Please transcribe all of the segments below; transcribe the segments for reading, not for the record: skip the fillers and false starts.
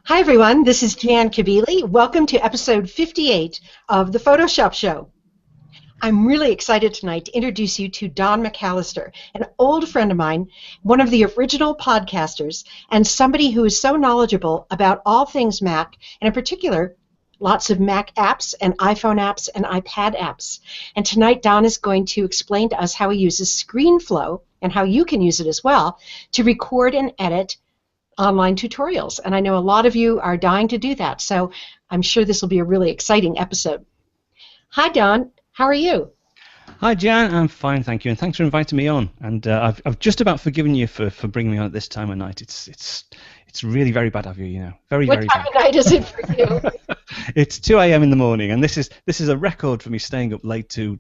Hi everyone, this is Jan Kabili. Welcome to episode 58 of the Photoshop Show. I'm really excited tonight to introduce you to Don McAllister, an old friend of mine, one of the original podcasters, and somebody who is so knowledgeable about all things Mac, and in particular, lots of Mac apps and iPhone apps and iPad apps. And tonight Don is going to explain to us how he uses Screenflow, and how you can use it as well, to record and edit online tutorials. And I know a lot of you are dying to do that, so I'm sure this will be a really exciting episode. Hi Don, how are you? Hi Jan, I'm fine, thank you, and thanks for inviting me on. And I've just about forgiven you for bringing me on at this time of night. It's really very bad of you, you know. Very bad. What time of night is it for you? It's 2 a.m. in the morning, and this is a record for me staying up late to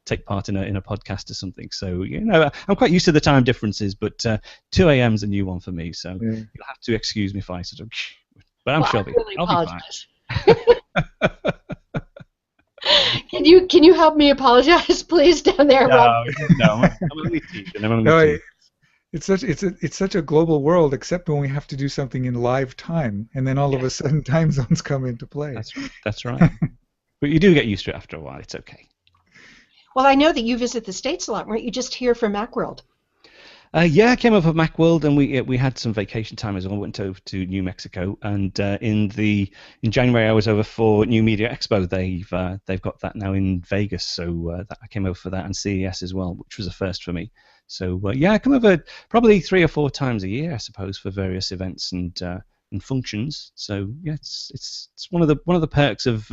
take part in a podcast or something. So, you know, I'm quite used to the time differences, but 2 a.m. is a new one for me. So you'll have to excuse me if I sort of. But I'm sure I'll be fine. Can you help me apologize, please, down there? No, I'm only teasing. It's such a global world, except when we have to do something in live time, and then all of a sudden time zones come into play. That's right. But you do get used to it after a while. It's okay. Well, I know that you visit the States a lot. Weren't you just here for Macworld? Yeah, I came over Macworld, and we had some vacation time as well. Went over to New Mexico, and in January I was over for New Media Expo. They've got that now in Vegas, so I came over for that, and CES as well, which was a first for me. So yeah, I come over probably 3 or 4 times a year, I suppose, for various events and functions. So yeah, it's one of the perks of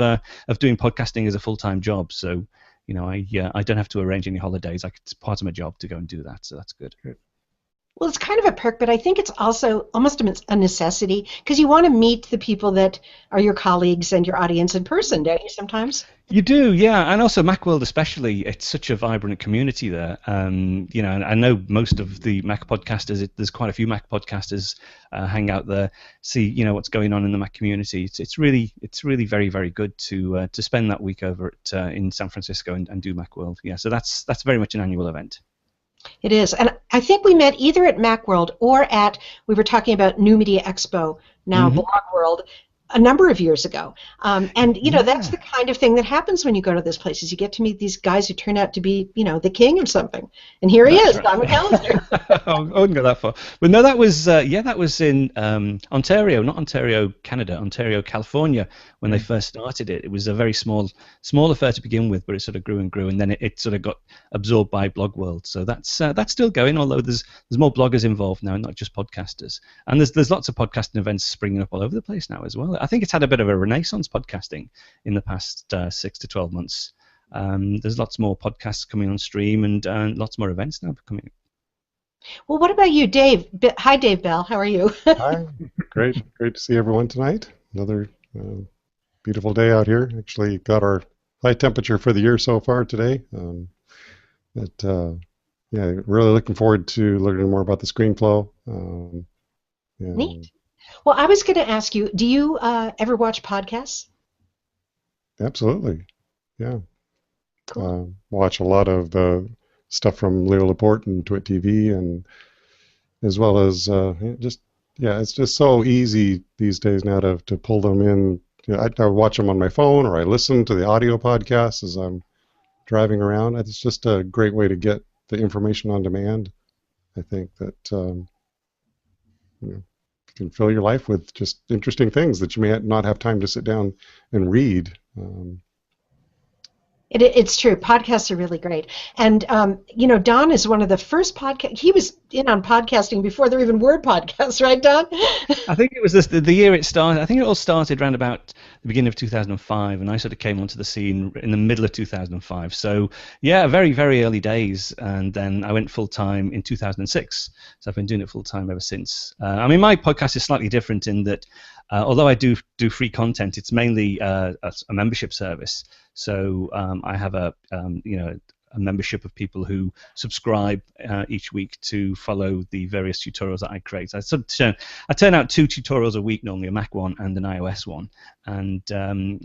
doing podcasting as a full-time job. So you know, I don't have to arrange any holidays. It's part of my job to go and do that, so that's good. Well, it's kind of a perk, but I think it's also almost a necessity, because you want to meet the people that are your colleagues and your audience in person, don't you, sometimes? You do, yeah, and also Macworld especially, it's such a vibrant community there. You know, and I know most of the Mac podcasters, there's quite a few Mac podcasters hang out there, see, you know, what's going on in the Mac community. It's really very, very good to spend that week over in San Francisco and do Macworld. Yeah, so that's very much an annual event. It is, and I think we met either at Macworld or we were talking about New Media Expo, now Blog World, a number of years ago. And, you know, that's the kind of thing that happens when you go to those places. You get to meet these guys who turn out to be, you know, the king of something. And here he is, Don McAllister. I wouldn't go that far. But no, that was in Ontario, not Ontario, Canada, Ontario, California, when they first started it. It was a very small affair to begin with, but it sort of grew and grew, and then it sort of got absorbed by Blog World. So that's still going, although there's more bloggers involved now, not just podcasters. And there's lots of podcasting events springing up all over the place now as well. I think it's had a bit of a renaissance, podcasting, in the past 6 to 12 months. There's lots more podcasts coming on stream, and lots more events now coming. Well, what about you, Dave? Hi, Dave Bell. How are you? Hi. Great to see everyone tonight. Another beautiful day out here. Actually got our high temperature for the year so far today. Yeah, really looking forward to learning more about the ScreenFlow. Neat. Well, I was going to ask you, do you ever watch podcasts? Absolutely, yeah. Cool. Watch a lot of the stuff from Leo Laporte and Twit TV, and as well as it's just so easy these days now to pull them in. You know, I watch them on my phone, or I listen to the audio podcasts as I'm driving around. It's just a great way to get the information on demand. I think that you know, can fill your life with just interesting things that you may not have time to sit down and read. It's true. Podcasts are really great. And, you know, Don is one of the first podcasts. He was in on podcasting before there even were podcasts, right, Don? I think it was the year it started. I think it all started around about the beginning of 2005, and I sort of came onto the scene in the middle of 2005. So, yeah, very, very early days. And then I went full-time in 2006. So I've been doing it full-time ever since. I mean, my podcast is slightly different in that although I do free content, it's mainly a membership service. So I have a membership of people who subscribe each week to follow the various tutorials that I create. I turn out 2 tutorials a week, normally a Mac one and an iOS one, and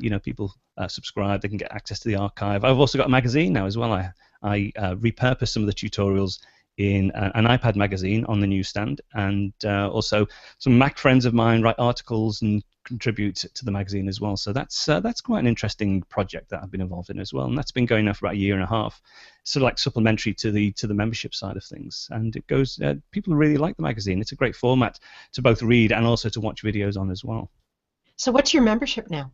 you know, people subscribe. They can get access to the archive. I've also got a magazine now as well. I repurpose some of the tutorials in an iPad magazine on the newsstand, and also some Mac friends of mine write articles and contribute to the magazine as well. So that's quite an interesting project that I've been involved in as well, and that's been going on for about a year and a half. Sort of like supplementary to the membership side of things, and it goes. People really like the magazine. It's a great format to both read and also to watch videos on as well. So what's your membership now?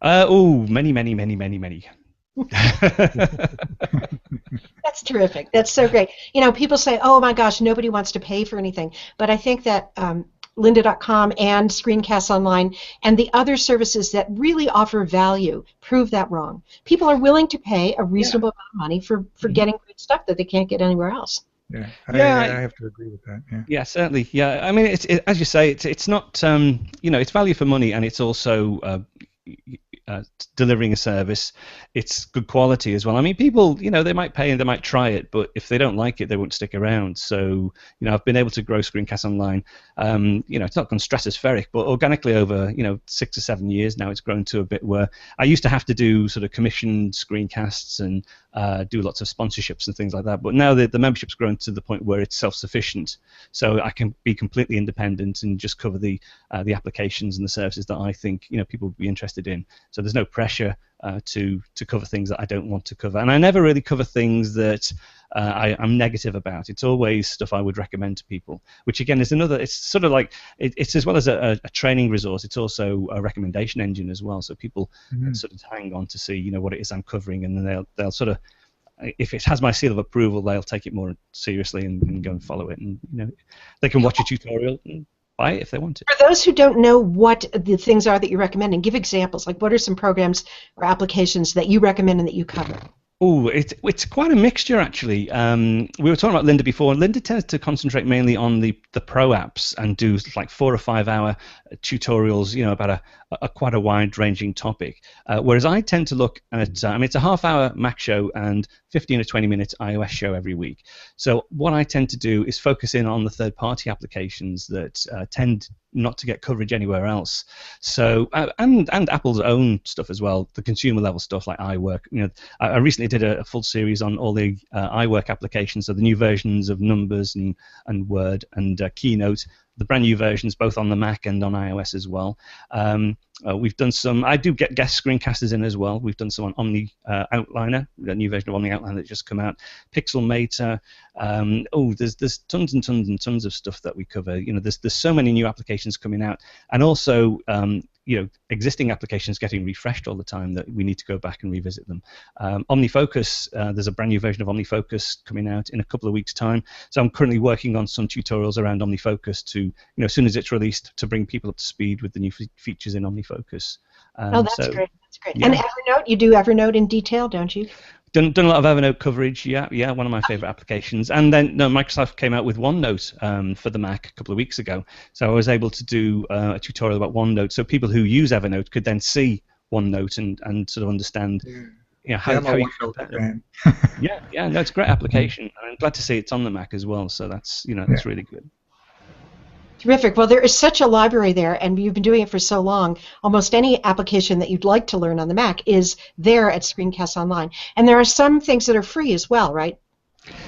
Many. That's terrific. That's so great. You know, people say, oh my gosh, nobody wants to pay for anything. But I think that lynda.com and ScreenCastsOnline and the other services that really offer value prove that wrong. People are willing to pay a reasonable amount of money for getting great stuff that they can't get anywhere else. Yeah, I have to agree with that. Yeah, certainly. Yeah, I mean, as you say, it's not it's value for money, and it's also delivering a service. It's good quality as well. I mean, people, they might pay and they might try it, but if they don't like it, they won't stick around. So, I've been able to grow ScreenCastsOnline. It's not gone stratospheric, but organically over, 6 or 7 years now, it's grown to a bit where I used to have to do sort of commissioned screencasts and do lots of sponsorships and things like that. But now the membership's grown to the point where it's self-sufficient. So I can be completely independent and just cover the applications and the services that I think, people would be interested in. So there's no pressure to cover things that I don't want to cover, and I never really cover things that I'm negative about. It's always stuff I would recommend to people, which again is another. It's sort of like it's as well as a training resource. It's also a recommendation engine as well. So people sort of hang on to see what it is I'm covering, and then they'll sort of, if it has my seal of approval, they'll take it more seriously and go and follow it, and they can watch a tutorial and buy it if they want to. For those who don't know what the things are that you're recommending, give examples. Like, what are some programs or applications that you recommend and that you cover? Oh, it's quite a mixture, actually. We were talking about Lynda before. Lynda tends to concentrate mainly on the pro apps and do like 4 or 5 hour tutorials, about a quite a wide-ranging topic. Whereas I tend to look at, it's a half-hour Mac show and 15 or 20-minute iOS show every week. So what I tend to do is focus in on the third-party applications that tend not to get coverage anywhere else. So and Apple's own stuff as well, the consumer level stuff like iWork. I recently did a full series on all the iWork applications, so the new versions of Numbers and Word and Keynote, the brand new versions both on the Mac and on iOS as well. We've done some. I do get guest screencasters in as well. We've done some on Omni Outliner, the new version of Omni Outliner that just come out. Pixelmator. There's tons and tons and tons of stuff that we cover. There's so many new applications coming out, and also existing applications getting refreshed all the time that we need to go back and revisit them. Omnifocus. There's a brand new version of Omnifocus coming out in a couple of weeks' time. So I'm currently working on some tutorials around Omnifocus to, as soon as it's released, to bring people up to speed with the new features in Omnifocus. That's great. That's great. Yeah. And Evernote, you do Evernote in detail, don't you? Done a lot of Evernote coverage, yeah, one of my favorite applications. And then Microsoft came out with OneNote for the Mac a couple of weeks ago. So I was able to do a tutorial about OneNote, so people who use Evernote could then see OneNote and sort of understand how you compare. It's a great application. I'm glad to see it's on the Mac as well. So that's that's really good. Terrific. Well, there is such a library there, and you've been doing it for so long. Almost any application that you'd like to learn on the Mac is there at ScreenCastsOnline. And there are some things that are free as well, right?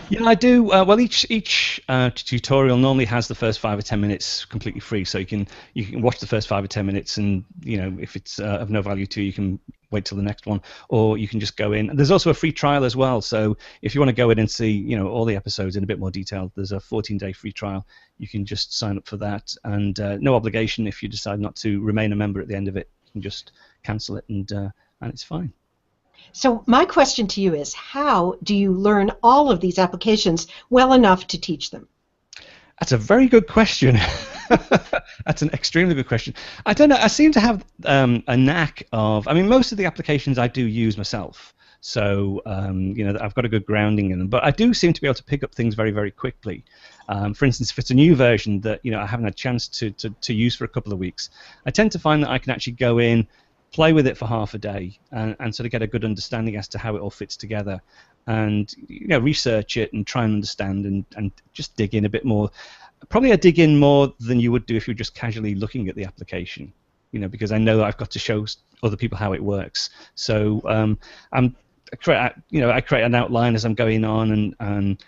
Yeah, I do. Well, each tutorial normally has the first 5 or 10 minutes completely free, so you can watch the first 5 or 10 minutes, and if it's of no value to you, you can wait till the next one, or you can just go in. There's also a free trial as well, so if you want to go in and see all the episodes in a bit more detail, there's a 14-day free trial. You can just sign up for that, and no obligation. If you decide not to remain a member at the end of it, you can just cancel it, and it's fine. So my question to you is, how do you learn all of these applications well enough to teach them? That's a very good question. That's an extremely good question. I don't know. I seem to have a knack of. Most of the applications I do use myself, so I've got a good grounding in them. But I do seem to be able to pick up things very, very quickly. For instance, if it's a new version that I haven't had a chance to use for a couple of weeks, I tend to find that I can actually go in, play with it for half a day, and sort of get a good understanding as to how it all fits together, and research it and try and understand and just dig in a bit more. Probably I dig in more than you would do if you were just casually looking at the application, because I know I've got to show other people how it works. So I create an outline as I'm going on, and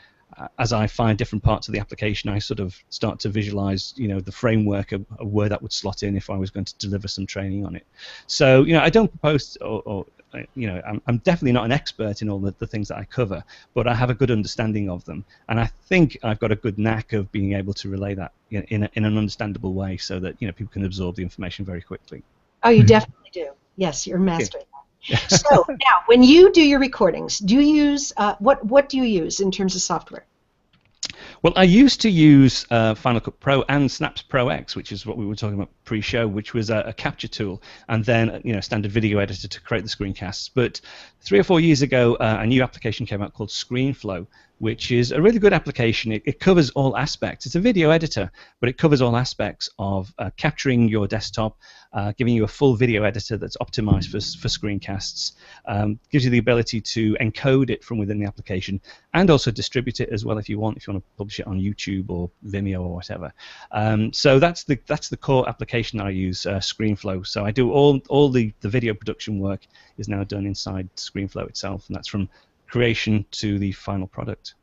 as I find different parts of the application, I sort of start to visualize, the framework of where that would slot in if I was going to deliver some training on it. So, I don't propose, I'm definitely not an expert in all the things that I cover, but I have a good understanding of them, and I think I've got a good knack of being able to relay that in an understandable way, so that people can absorb the information very quickly. Oh, you definitely do. Yes, you're mastering that. So now, when you do your recordings, do you use what do you use in terms of software? Well, I used to use Final Cut Pro and Snaps Pro X, which is what we were talking about pre-show, which was a capture tool, and then a standard video editor to create the screencasts. But 3 or 4 years ago, a new application came out called Screenflow, which is a really good application. It covers all aspects. It's a video editor, but it covers all aspects of capturing your desktop, giving you a full video editor that's optimized for screencasts, gives you the ability to encode it from within the application, and also distribute it as well if you want to publish it on YouTube or Vimeo or whatever. So that's the core application that I use, Screenflow. So I do all the video production work is now done inside Screenflow itself, and that's from creation to the final product.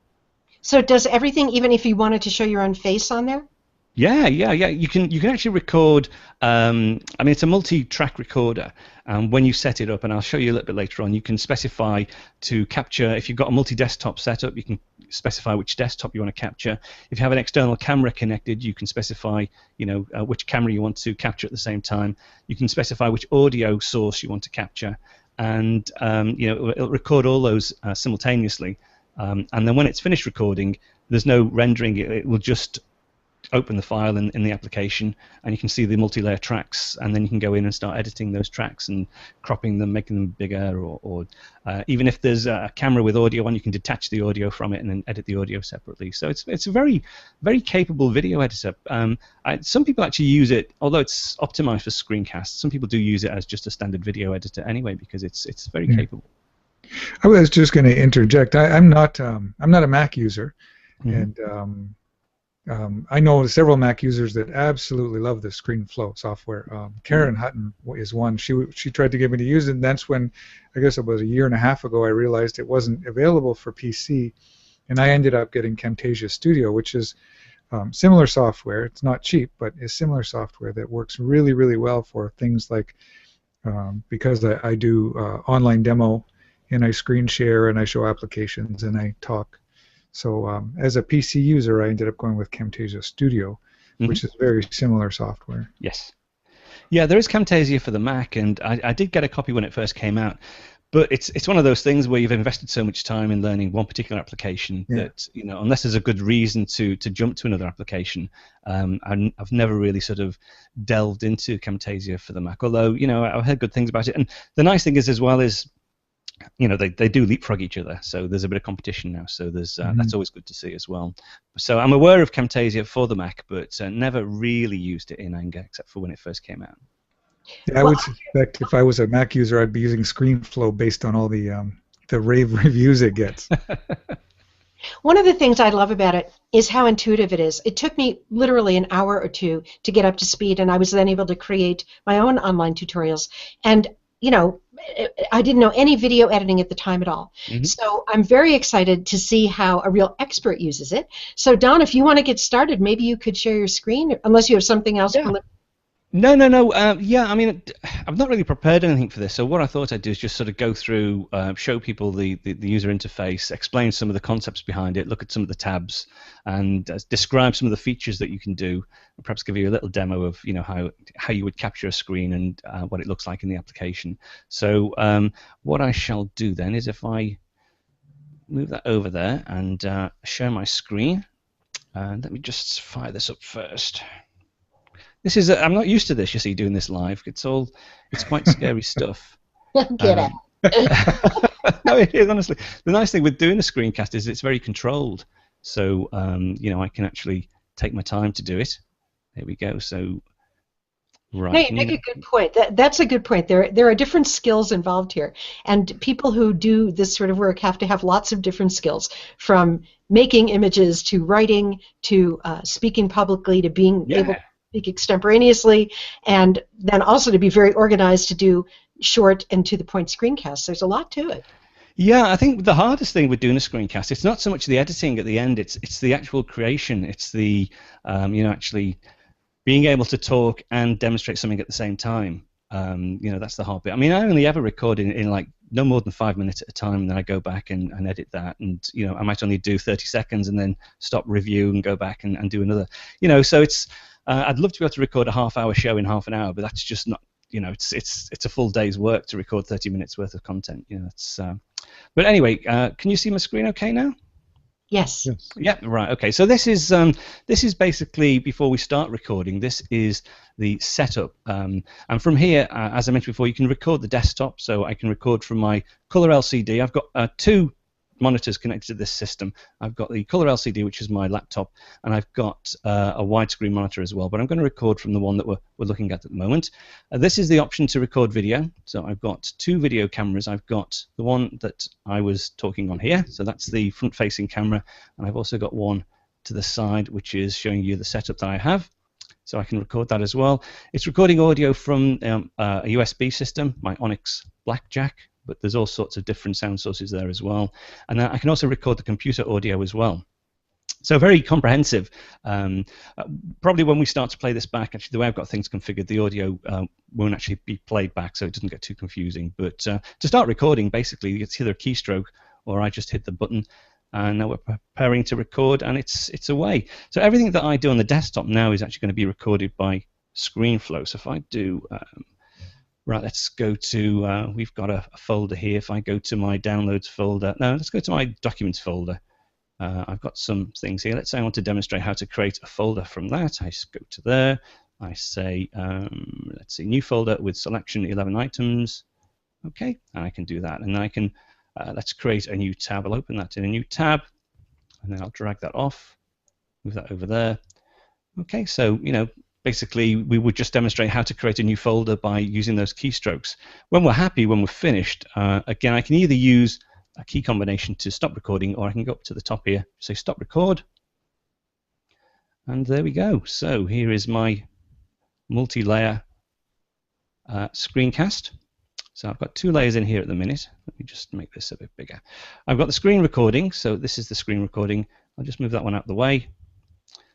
So it does everything, even if you wanted to show your own face on there? Yeah. You can actually record. It's a multi-track recorder, and when you set it up, and I'll show you a little bit later on, you can specify to capture. If you've got a multi-desktop setup, you can specify which desktop you want to capture. If you have an external camera connected, you can specify, which camera you want to capture at the same time. You can specify which audio source you want to capture, and it'll record all those simultaneously. And then when it's finished recording, there's no rendering. It will just open the file in the application, and you can see the multi-layer tracks, and then you can go in and start editing those tracks and cropping them, making them bigger, or even if there's a camera with audio on, you can detach the audio from it and then edit the audio separately. So it's a very, very capable video editor. Some people actually use it, although it's optimized for screencasts, some people do use it as just a standard video editor anyway, because it's very capable. I was just going to interject. I'm not a Mac user, and I know several Mac users that absolutely love the Screenflow software. Karen Hutton is one. She tried to get me to use it, and that's when, I guess it was a year and a half ago, I realized it wasn't available for PC, and I ended up getting Camtasia Studio, which is similar software. It's not cheap, but it's similar software that works really, really well for things like, because I do online demo, and I screen share, and I show applications, and I talk. So as a PC user, I ended up going with Camtasia Studio, which is very similar software. Yes. Yeah, there is Camtasia for the Mac, and I did get a copy when it first came out. But it's one of those things where you've invested so much time in learning one particular application that, unless there's a good reason to jump to another application, I've never really sort of delved into Camtasia for the Mac. Although, I've heard good things about it. And the nice thing is, as well, is they do leapfrog each other, so there's a bit of competition now. So there's that's always good to see as well. So I'm aware of Camtasia for the Mac, but never really used it in anger, except for when it first came out. Yeah, I would suspect if I was a Mac user, I'd be using Screenflow based on all the rave reviews it gets. One of the things I love about it is how intuitive it is. It took me literally an hour or two to get up to speed, and I was then able to create my own online tutorials. And I didn't know any video editing at the time at all. So I'm very excited to see how a real expert uses it. So Don, if you want to get started, maybe you could share your screen, unless you have something else. Yeah. No. I've not really prepared anything for this. So what I thought I'd do is just sort of go through, show people the user interface, explain some of the concepts behind it, look at some of the tabs, and describe some of the features that you can do, and perhaps give you a little demo of how you would capture a screen and what it looks like in the application. So what I shall do then is, if I move that over there and share my screen, and let me just fire this up first. This is I'm not used to this, you see, doing this live. It's quite scary stuff. Get out. No, it is, honestly. The nice thing with doing a screencast is it's very controlled. So I can actually take my time to do it. There we go. So right. No, you make a good point. That's a good point. There are different skills involved here, and people who do this sort of work have to have lots of different skills, from making images to writing to speaking publicly to being able to speak extemporaneously, and then also to be very organized to do short and to the point screencasts. There's a lot to it. Yeah, I think the hardest thing with doing a screencast, it's not so much the editing at the end, it's the actual creation, it's the actually being able to talk and demonstrate something at the same time. That's the hard bit. I mean, I only ever record in like no more than 5 minutes at a time, and then I go back and edit that, and I might only do 30 seconds and then stop, review, and go back and do another. So it's I'd love to be able to record a half-hour show in half an hour, but that's just not. It's a full day's work to record 30 minutes worth of content. But anyway, can you see my screen okay now? Yes. Yeah, right. Okay. So this is basically, before we start recording, this is the setup. And from here, as I mentioned before, you can record the desktop. So I can record from my color LCD. I've got two monitors connected to this system. I've got the color LCD, which is my laptop, and I've got a widescreen monitor as well. But I'm going to record from the one that we're looking at the moment. This is the option to record video. So I've got two video cameras. I've got the one that I was talking on here. So that's the front-facing camera, and I've also got one to the side, which is showing you the setup that I have. So I can record that as well. It's recording audio from a USB system, my Onyx Blackjack. But there's all sorts of different sound sources there as well. And I can also record the computer audio as well. So very comprehensive. Probably when we start to play this back, actually the way I've got things configured, the audio won't actually be played back, so it doesn't get too confusing. But to start recording, basically, it's either a keystroke or I just hit the button, and now we're preparing to record, and it's away. So everything that I do on the desktop now is actually going to be recorded by ScreenFlow. So if I do... Right, let's go to, we've got a folder here. If I go to my downloads folder, no, let's go to my documents folder. I've got some things here. Let's say I want to demonstrate how to create a folder from that. I just go to there. I say, let's see, new folder with selection 11 items. Okay, and I can do that. And then I can, let's create a new tab. I'll open that in a new tab, and then I'll drag that off, move that over there. Okay, so, basically, we would just demonstrate how to create a new folder by using those keystrokes. When we're happy, when we're finished, again, I can either use a key combination to stop recording, or I can go up to the top here, say stop record, and there we go. So here is my multi-layer screencast. So I've got two layers in here at the minute. Let me just make this a bit bigger. I've got the screen recording, so this is the screen recording. I'll just move that one out of the way.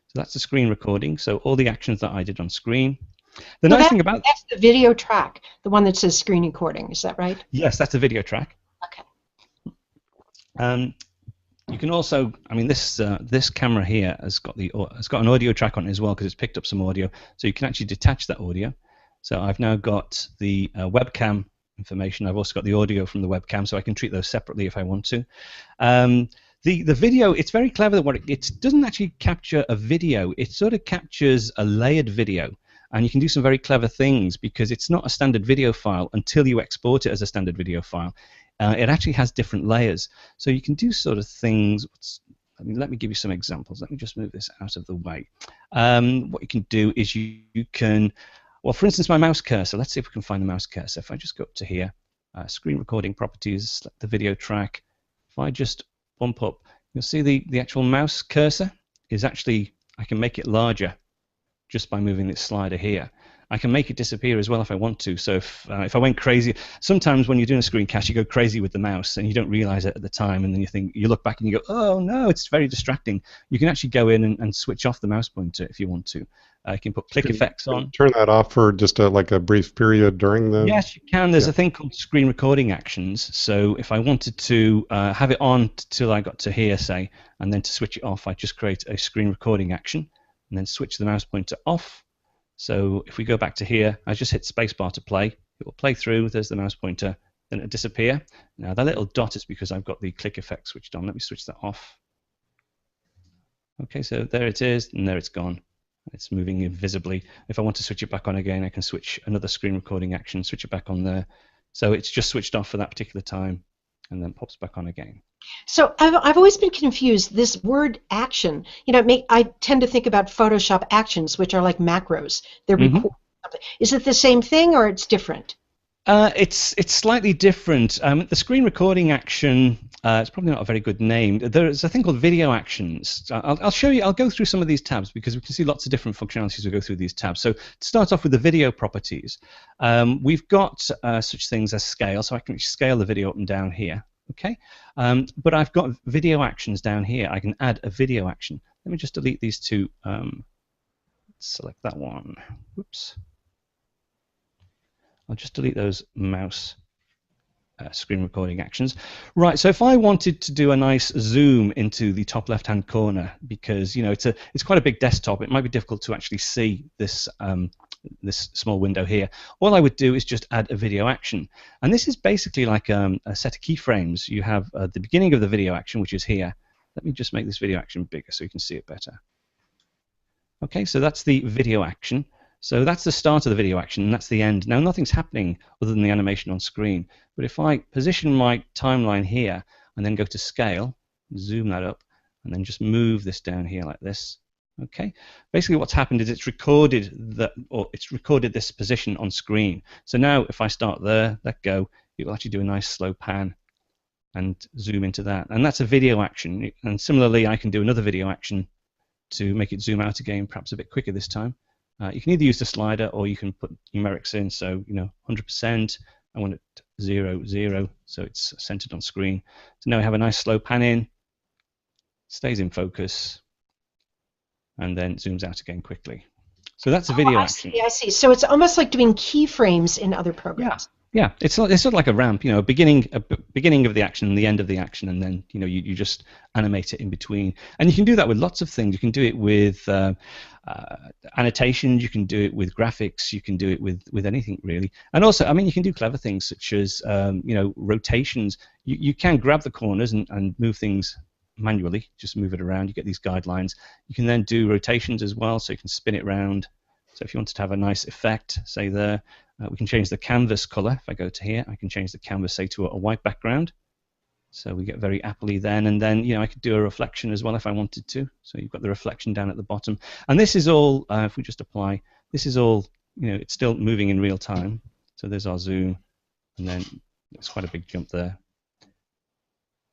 So that's the screen recording, so all the actions that I did on screen. The nice thing about... That's the video track, the one that says screen recording, is that right? Yes, that's the video track. Okay. You can also, I mean, this camera here has got an audio track on it as well, because it's picked up some audio, so you can actually detach that audio. So I've now got the webcam information. I've also got the audio from the webcam, so I can treat those separately if I want to. The video, it's very clever that it doesn't actually capture a video. It sort of captures a layered video, and you can do some very clever things because it's not a standard video file until you export it as a standard video file. It actually has different layers, so you can do sort of things. Let me give you some examples. Let me just move this out of the way. What you can do is you can, well, for instance, my mouse cursor. Let's see if we can find the mouse cursor. If I just go up to here, screen recording properties, select the video track. If I just bump up, you'll see the actual mouse cursor is actually, I can make it larger just by moving this slider here. I can make it disappear as well if I want to. So if I went crazy, sometimes when you're doing a screencast, you go crazy with the mouse and you don't realize it at the time, and then you look back and you go, oh no, it's very distracting. You can actually go in and switch off the mouse pointer if you want to. You can put click effects on. Turn that off for just like a brief period during the... Yes, you can. There's a thing called screen recording actions. So if I wanted to have it on till I got to here, say, and then to switch it off, I just create a screen recording action and then switch the mouse pointer off. So if we go back to here, I just hit spacebar to play. It will play through. There's the mouse pointer. Then it'll disappear. Now that little dot is because I've got the click effect switched on. Let me switch that off. Okay, so there it is, and there it's gone. It's moving invisibly. If I want to switch it back on again, I can switch another screen recording action, switch it back on there. So it's just switched off for that particular time and then pops back on again. So I've always been confused. This word action, I tend to think about Photoshop actions, which are like macros. They're recording something. Is it the same thing or it's different? It's slightly different. The screen recording action, it's probably not a very good name. There's a thing called video actions. I'll show you. I'll go through some of these tabs because we can see lots of different functionalities as we go through these tabs. So to start off with the video properties, we've got such things as scale. So I can scale the video up and down here. Okay, but I've got video actions down here. I can add a video action. Let me just delete these two. Select that one. Whoops. I'll just delete those mouse screen recording actions. Right, so if I wanted to do a nice zoom into the top left-hand corner, because it's quite a big desktop, it might be difficult to actually see this this small window here. All I would do is just add a video action, and this is basically like a set of keyframes. You have the beginning of the video action, which is here. Let me just make this video action bigger so you can see it better. Okay, so that's the video action. So that's the start of the video action, and that's the end. Now nothing's happening other than the animation on screen. But if I position my timeline here and then go to scale, zoom that up, and then just move this down here like this. Okay. Basically, what's happened is it's recorded this position on screen. So now, if I start there, let go, it will actually do a nice slow pan and zoom into that. And that's a video action. And similarly, I can do another video action to make it zoom out again, perhaps a bit quicker this time. You can either use the slider or you can put numerics in. So 100%. I want it 0, 0, so it's centered on screen. So now we have a nice slow pan in, stays in focus, and then zooms out again quickly. So that's a video action. I see. So it's almost like doing keyframes in other programs. Yeah. It's sort of like a ramp. A beginning of the action and the end of the action, and then you just animate it in between. And you can do that with lots of things. You can do it with annotations. You can do it with graphics. You can do it with anything really. And also, you can do clever things such as rotations. You can grab the corners and move things manually, just move it around. You get these guidelines. You can then do rotations as well, so you can spin it around. So if you wanted to have a nice effect, say there, we can change the canvas color. If I go to here, I can change the canvas, say, to a white background. So we get very appley then, and then I could do a reflection as well if I wanted to. So you've got the reflection down at the bottom, and this is all. If we just apply, this is all. It's still moving in real time. So there's our zoom, and then it's quite a big jump there.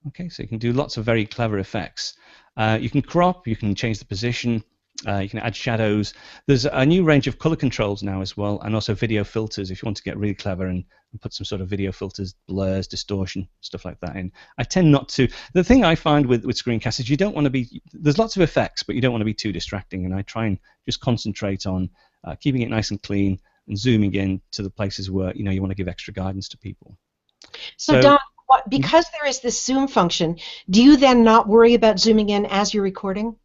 Okay, so you can do lots of very clever effects. You can crop, you can change the position, you can add shadows. There's a new range of color controls now as well, and also video filters if you want to get really clever and put some sort of video filters, blurs, distortion, stuff like that in. I tend not to. The thing I find with screencasts is you don't want to be, there's lots of effects, but you don't want to be too distracting, and I try and just concentrate on keeping it nice and clean and zooming in to the places where you want to give extra guidance to people. So Don, because there is this zoom function, do you then not worry about zooming in as you're recording?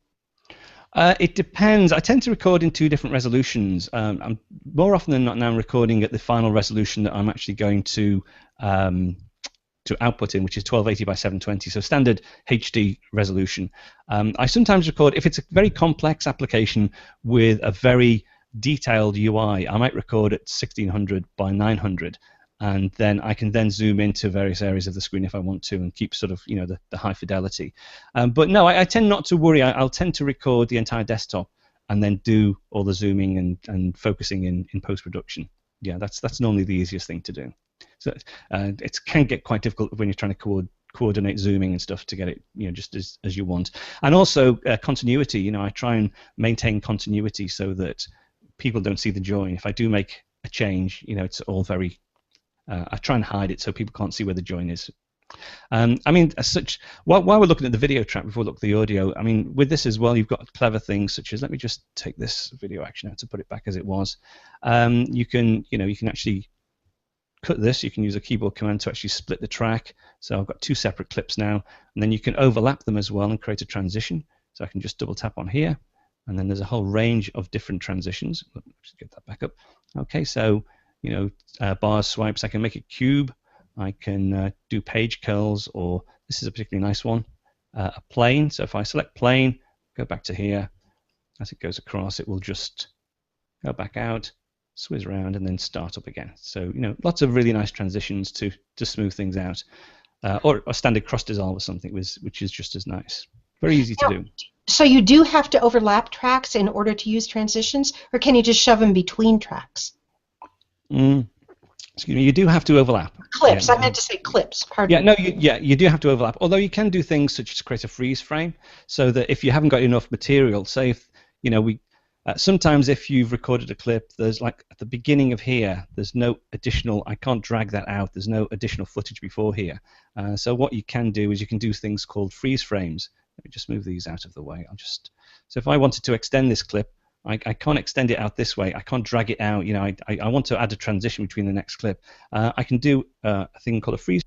It depends. I tend to record in 2 different resolutions. I'm more often than not now recording at the final resolution that I'm actually going to output in, which is 1280 by 720, so standard HD resolution. I sometimes record, if it's a very complex application with a very detailed UI, I might record at 1600 by 900. And then I can then zoom into various areas of the screen if I want to and keep sort of the high fidelity. But no, I tend not to worry. I'll tend to record the entire desktop and then do all the zooming and focusing in post-production. Yeah, that's normally the easiest thing to do. So it can get quite difficult when you're trying to coordinate zooming and stuff to get it just as you want. And also continuity. I try and maintain continuity so that people don't see the join. If I do make a change, it's all very I try and hide it so people can't see where the join is. As such, while we're looking at the video track before we look at the audio, with this as well, you've got clever things such as, let me just take this video action out to put it back as it was. You can actually cut this. You can use a keyboard command to actually split the track. So I've got 2 separate clips now, and then you can overlap them as well and create a transition. So I can just double tap on here, and then there's a whole range of different transitions. Let's get that back up. Okay, so bars, swipes. I can make a cube. I can do page curls, or this is a particularly nice one, a plane. So if I select plane, go back to here, as it goes across, it will just go back out, swizz around, and then start up again. So lots of really nice transitions to smooth things out, or a standard cross dissolve or something, which is just as nice. Very easy to do. So you do have to overlap tracks in order to use transitions, or can you just shove them between tracks? Excuse me, you do have to overlap. Clips, I meant to say clips, pardon me. No, you do have to overlap, although you can do things such as create a freeze frame, so that if you haven't got enough material, say if, Sometimes if you've recorded a clip, there's like at the beginning of here, there's no additional, I can't drag that out, there's no additional footage before here. So what you can do is you can do things called freeze frames. Let me just move these out of the way. So if I wanted to extend this clip, I can't extend it out this way. I can't drag it out. You know, I want to add a transition between the next clip. I can do a thing called a freeze,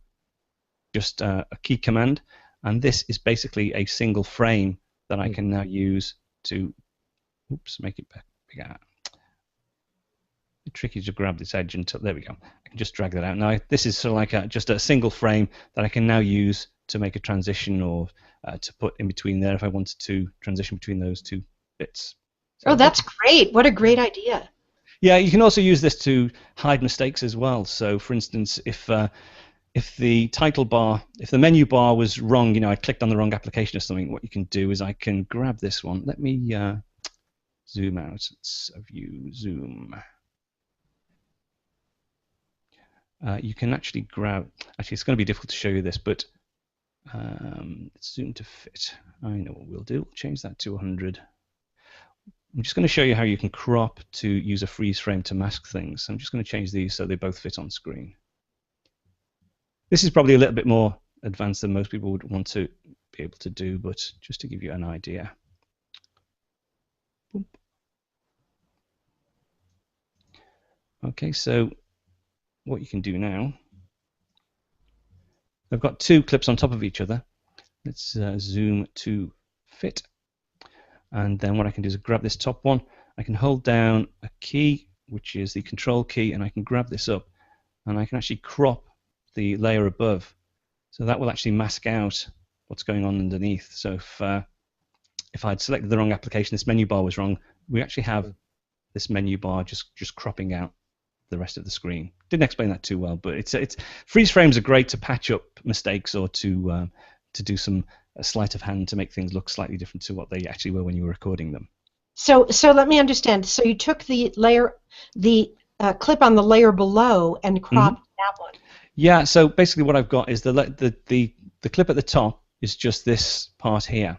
just a key command, and this is basically a single frame that I can now use to, oops, make it bigger. It's tricky to grab this edge until, there we go. I can just drag that out. Now this is sort of like just a single frame that I can now use to make a transition or to put in between there if I wanted to transition between those two bits. So oh, that's great. What a great idea. Yeah, you can also use this to hide mistakes as well. So for instance, if the title bar, if the menu bar was wrong, you know, I clicked on the wrong application or something, what you can do is I can grab this one. Let me zoom out. Let's view, zoom. You can actually grab, actually it's going to be difficult to show you this, but let's zoom to fit. I know what we'll do. We'll change that to 100. I'm just going to show you how you can crop to use a freeze frame to mask things. I'm just going to change these so they both fit on screen. This is probably a little bit more advanced than most people would want to be able to do, but just to give you an idea. Boom. Okay, so what you can do now, I've got two clips on top of each other. Let's zoom to fit. And then what I can do is grab this top one. I can hold down a key, which is the control key, and I can grab this up. And I can actually crop the layer above. So that will actually mask out what's going on underneath. So if I'd selected the wrong application, this menu bar was wrong, we actually have this menu bar just cropping out the rest of the screen. Didn't explain that too well, but it's freeze frames are great to patch up mistakes or to do some sleight of hand to make things look slightly different to what they actually were when you were recording them. So let me understand. So you took the layer, the clip on the layer below and cropped that one. Yeah. So basically, what I've got is the clip at the top is just this part here,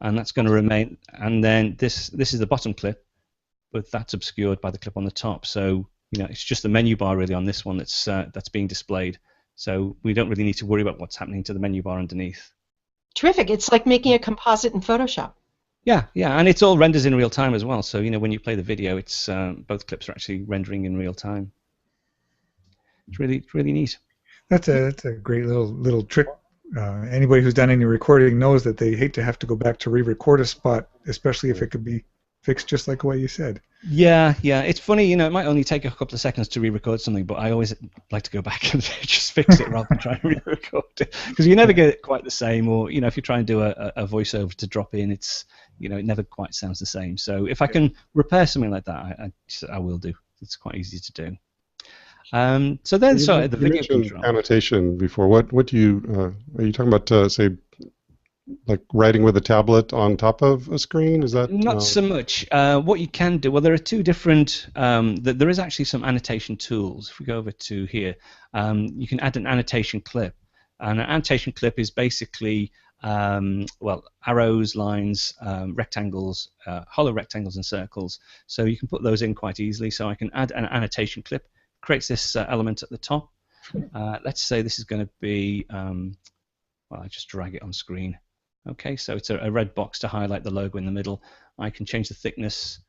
and that's going to remain. And then this is the bottom clip, but that's obscured by the clip on the top. So you know, it's just the menu bar really on this one that's being displayed. So we don't really need to worry about what's happening to the menu bar underneath. Terrific. It's like making a composite in Photoshop. Yeah, and it's all renders in real time as well. So you know, when you play the video, it's both clips are actually rendering in real time. It's really neat. That's a great little trick. Anybody who's done any recording knows that they hate to have to go back to re-record a spot, especially if it could be fixed just like what you said. Yeah. It's funny, you know, it might only take a couple of seconds to re-record something, but I always like to go back and just fix it rather than try and re-record it, because you never get it quite the same. Or you know, if you try and do a voiceover to drop in, it's, you know, it never quite sounds the same. So if I can repair something like that, I will do. It's quite easy to do. So then, sorry, the video control. Annotation before. What do you are you talking about? Say, like writing with a tablet on top of a screen? Is that not so much? What you can do. Well, there are two different. There is actually some annotation tools. If we go over to here, you can add an annotation clip. And an annotation clip is basically well, arrows, lines, rectangles, hollow rectangles, and circles. So you can put those in quite easily. So I can add an annotation clip. Creates this element at the top. Let's say this is going to be, well, I just drag it on screen. Okay, so it's a red box to highlight the logo in the middle. I can change the thickness,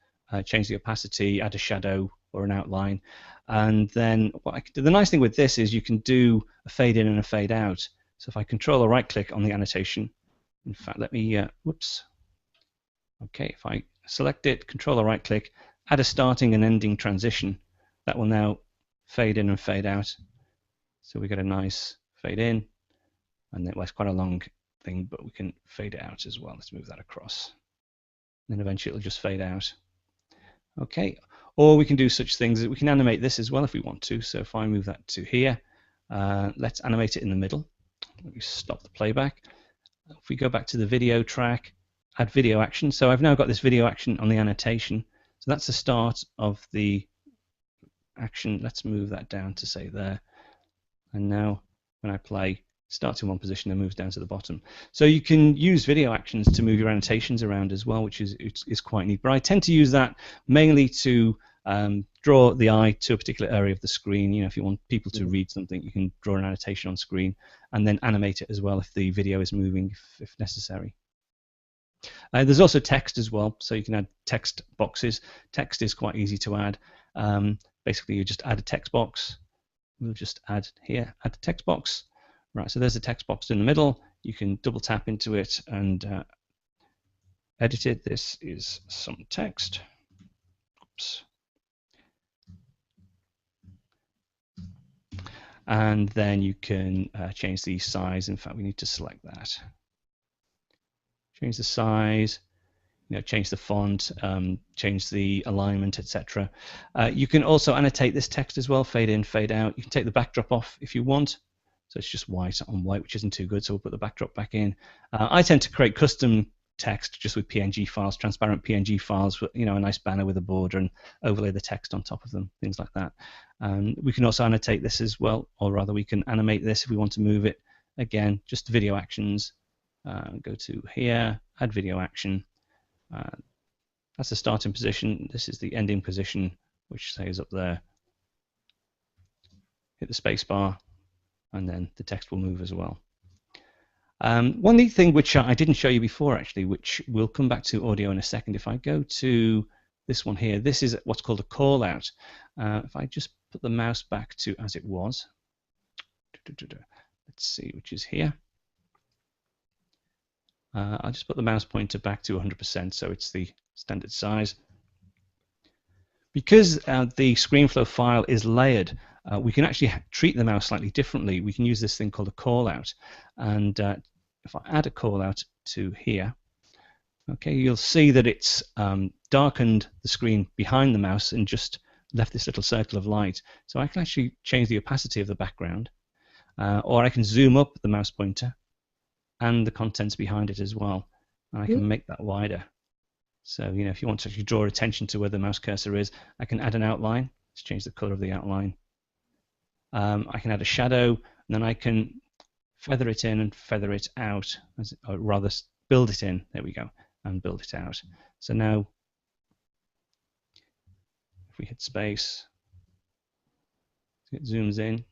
change the opacity, add a shadow or an outline, and then what I can do. The nice thing with this is you can do a fade in and a fade out. So if I control or right click on the annotation, in fact, let me, whoops. Okay, if I select it, control or right click, add a starting and ending transition, that will now fade in and fade out. So we get a nice fade in, and then, well, it's quite a long thing, but we can fade it out as well. Let's move that across. And then eventually it'll just fade out. Okay, or we can do such things that we can animate this as well if we want to. So if I move that to here, let's animate it in the middle. Let me stop the playback. If we go back to the video track, add video action. So I've now got this video action on the annotation. So that's the start of the action. Let's move that down to say there. And now when I play, starts in one position and moves down to the bottom. So you can use video actions to move your annotations around as well, which is quite neat. But I tend to use that mainly to draw the eye to a particular area of the screen. You know, if you want people to read something, you can draw an annotation on screen and then animate it as well if the video is moving, if necessary. There's also text as well, so you can add text boxes. Text is quite easy to add. Basically, you just add a text box. We'll just add here, add a text box. Right, so there's a text box in the middle. You can double tap into it and edit it. This is some text. Oops. And then you can change the size. In fact, we need to select that. Change the size, you know, change the font, change the alignment, etc. You can also annotate this text as well, fade in, fade out. You can take the backdrop off if you want. So it's just white on white, which isn't too good, so we'll put the backdrop back in. I tend to create custom text just with PNG files, transparent PNG files, with, you know, a nice banner with a border and overlay the text on top of them, things like that. We can also annotate this as well, or rather we can animate this if we want to move it. Again, just video actions. Go to here, add video action. That's the starting position. This is the ending position, which stays up there. Hit the space bar, and then the text will move as well. One neat thing which I didn't show you before, actually, which we'll come back to audio in a second. If I go to this one here, this is what's called a call out. If I just put the mouse back to as it was, let's see, which is here. I'll just put the mouse pointer back to 100%, so it's the standard size. Because the Screenflow file is layered, we can actually treat the mouse slightly differently. We can use this thing called a callout, and if I add a callout to here, okay, you'll see that it's darkened the screen behind the mouse and just left this little circle of light. So I can actually change the opacity of the background, or I can zoom up the mouse pointer and the contents behind it as well, and I can make that wider. So, you know, if you want to actually draw attention to where the mouse cursor is, I can add an outline. Let's change the color of the outline. I can add a shadow, and then I can feather it in and feather it out, or rather build it in, there we go, and build it out. So now, if we hit space, it zooms in.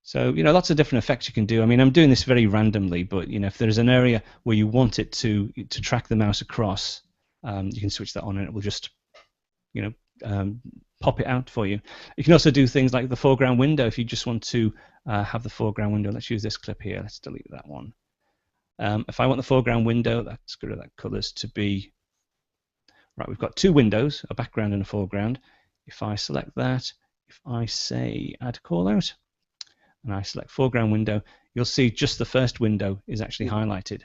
So, you know, lots of different effects you can do. I mean, I'm doing this very randomly, but, you know, if there's an area where you want it to track the mouse across, you can switch that on and it will just, you know, pop it out for you. You can also do things like the foreground window if you just want to have the foreground window. Let's use this clip here. Let's delete that one. If I want the foreground window, let's go to that colors to be, right, we've got two windows, a background and a foreground. If I select that, if I say add callout, and I select foreground window, you'll see just the first window is actually highlighted,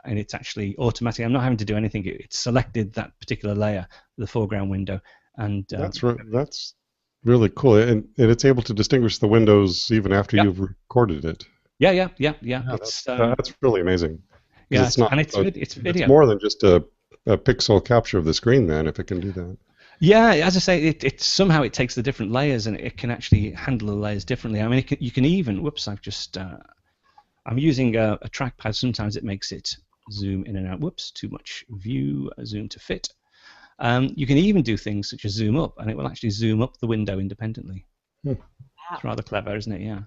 and it's actually automatic. I'm not having to do anything. It's selected that particular layer, the foreground window, and that's really cool, and it's able to distinguish the windows even after you've recorded it. Yeah. That's really amazing. Yeah, it's not, and it's video. It's more than just a pixel capture of the screen, then, if it can do that. Yeah, as I say, it somehow it takes the different layers and it can actually handle the layers differently. I mean, you can even, whoops, I've just, I'm using a trackpad. Sometimes it makes it zoom in and out. Whoops, too much view, zoom to fit. You can even do things such as zoom up, and it will actually zoom up the window independently. Wow. It's rather clever, isn't it? Yeah.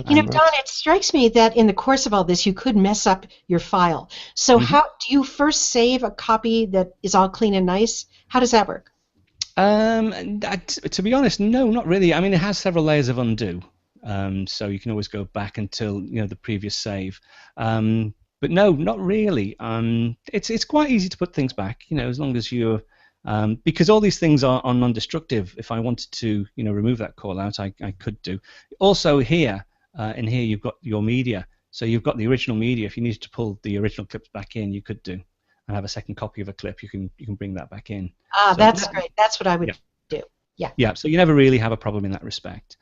You know, Don, it strikes me that in the course of all this, you could mess up your file. So how do you first save a copy that is all clean and nice? How does that work? To be honest, no, not really. I mean, it has several layers of undo, so you can always go back until, you know, the previous save. But no, not really. It's quite easy to put things back, you know, as long as you're because all these things are non-destructive. If I wanted to, you know, remove that call out, I could do. Also here, in here you've got your media, so you've got the original media. If you needed to pull the original clips back in, you could do. And have a second copy of a clip, you can bring that back in. So that's great. That's what I would do. Yeah. Yeah. So you never really have a problem in that respect.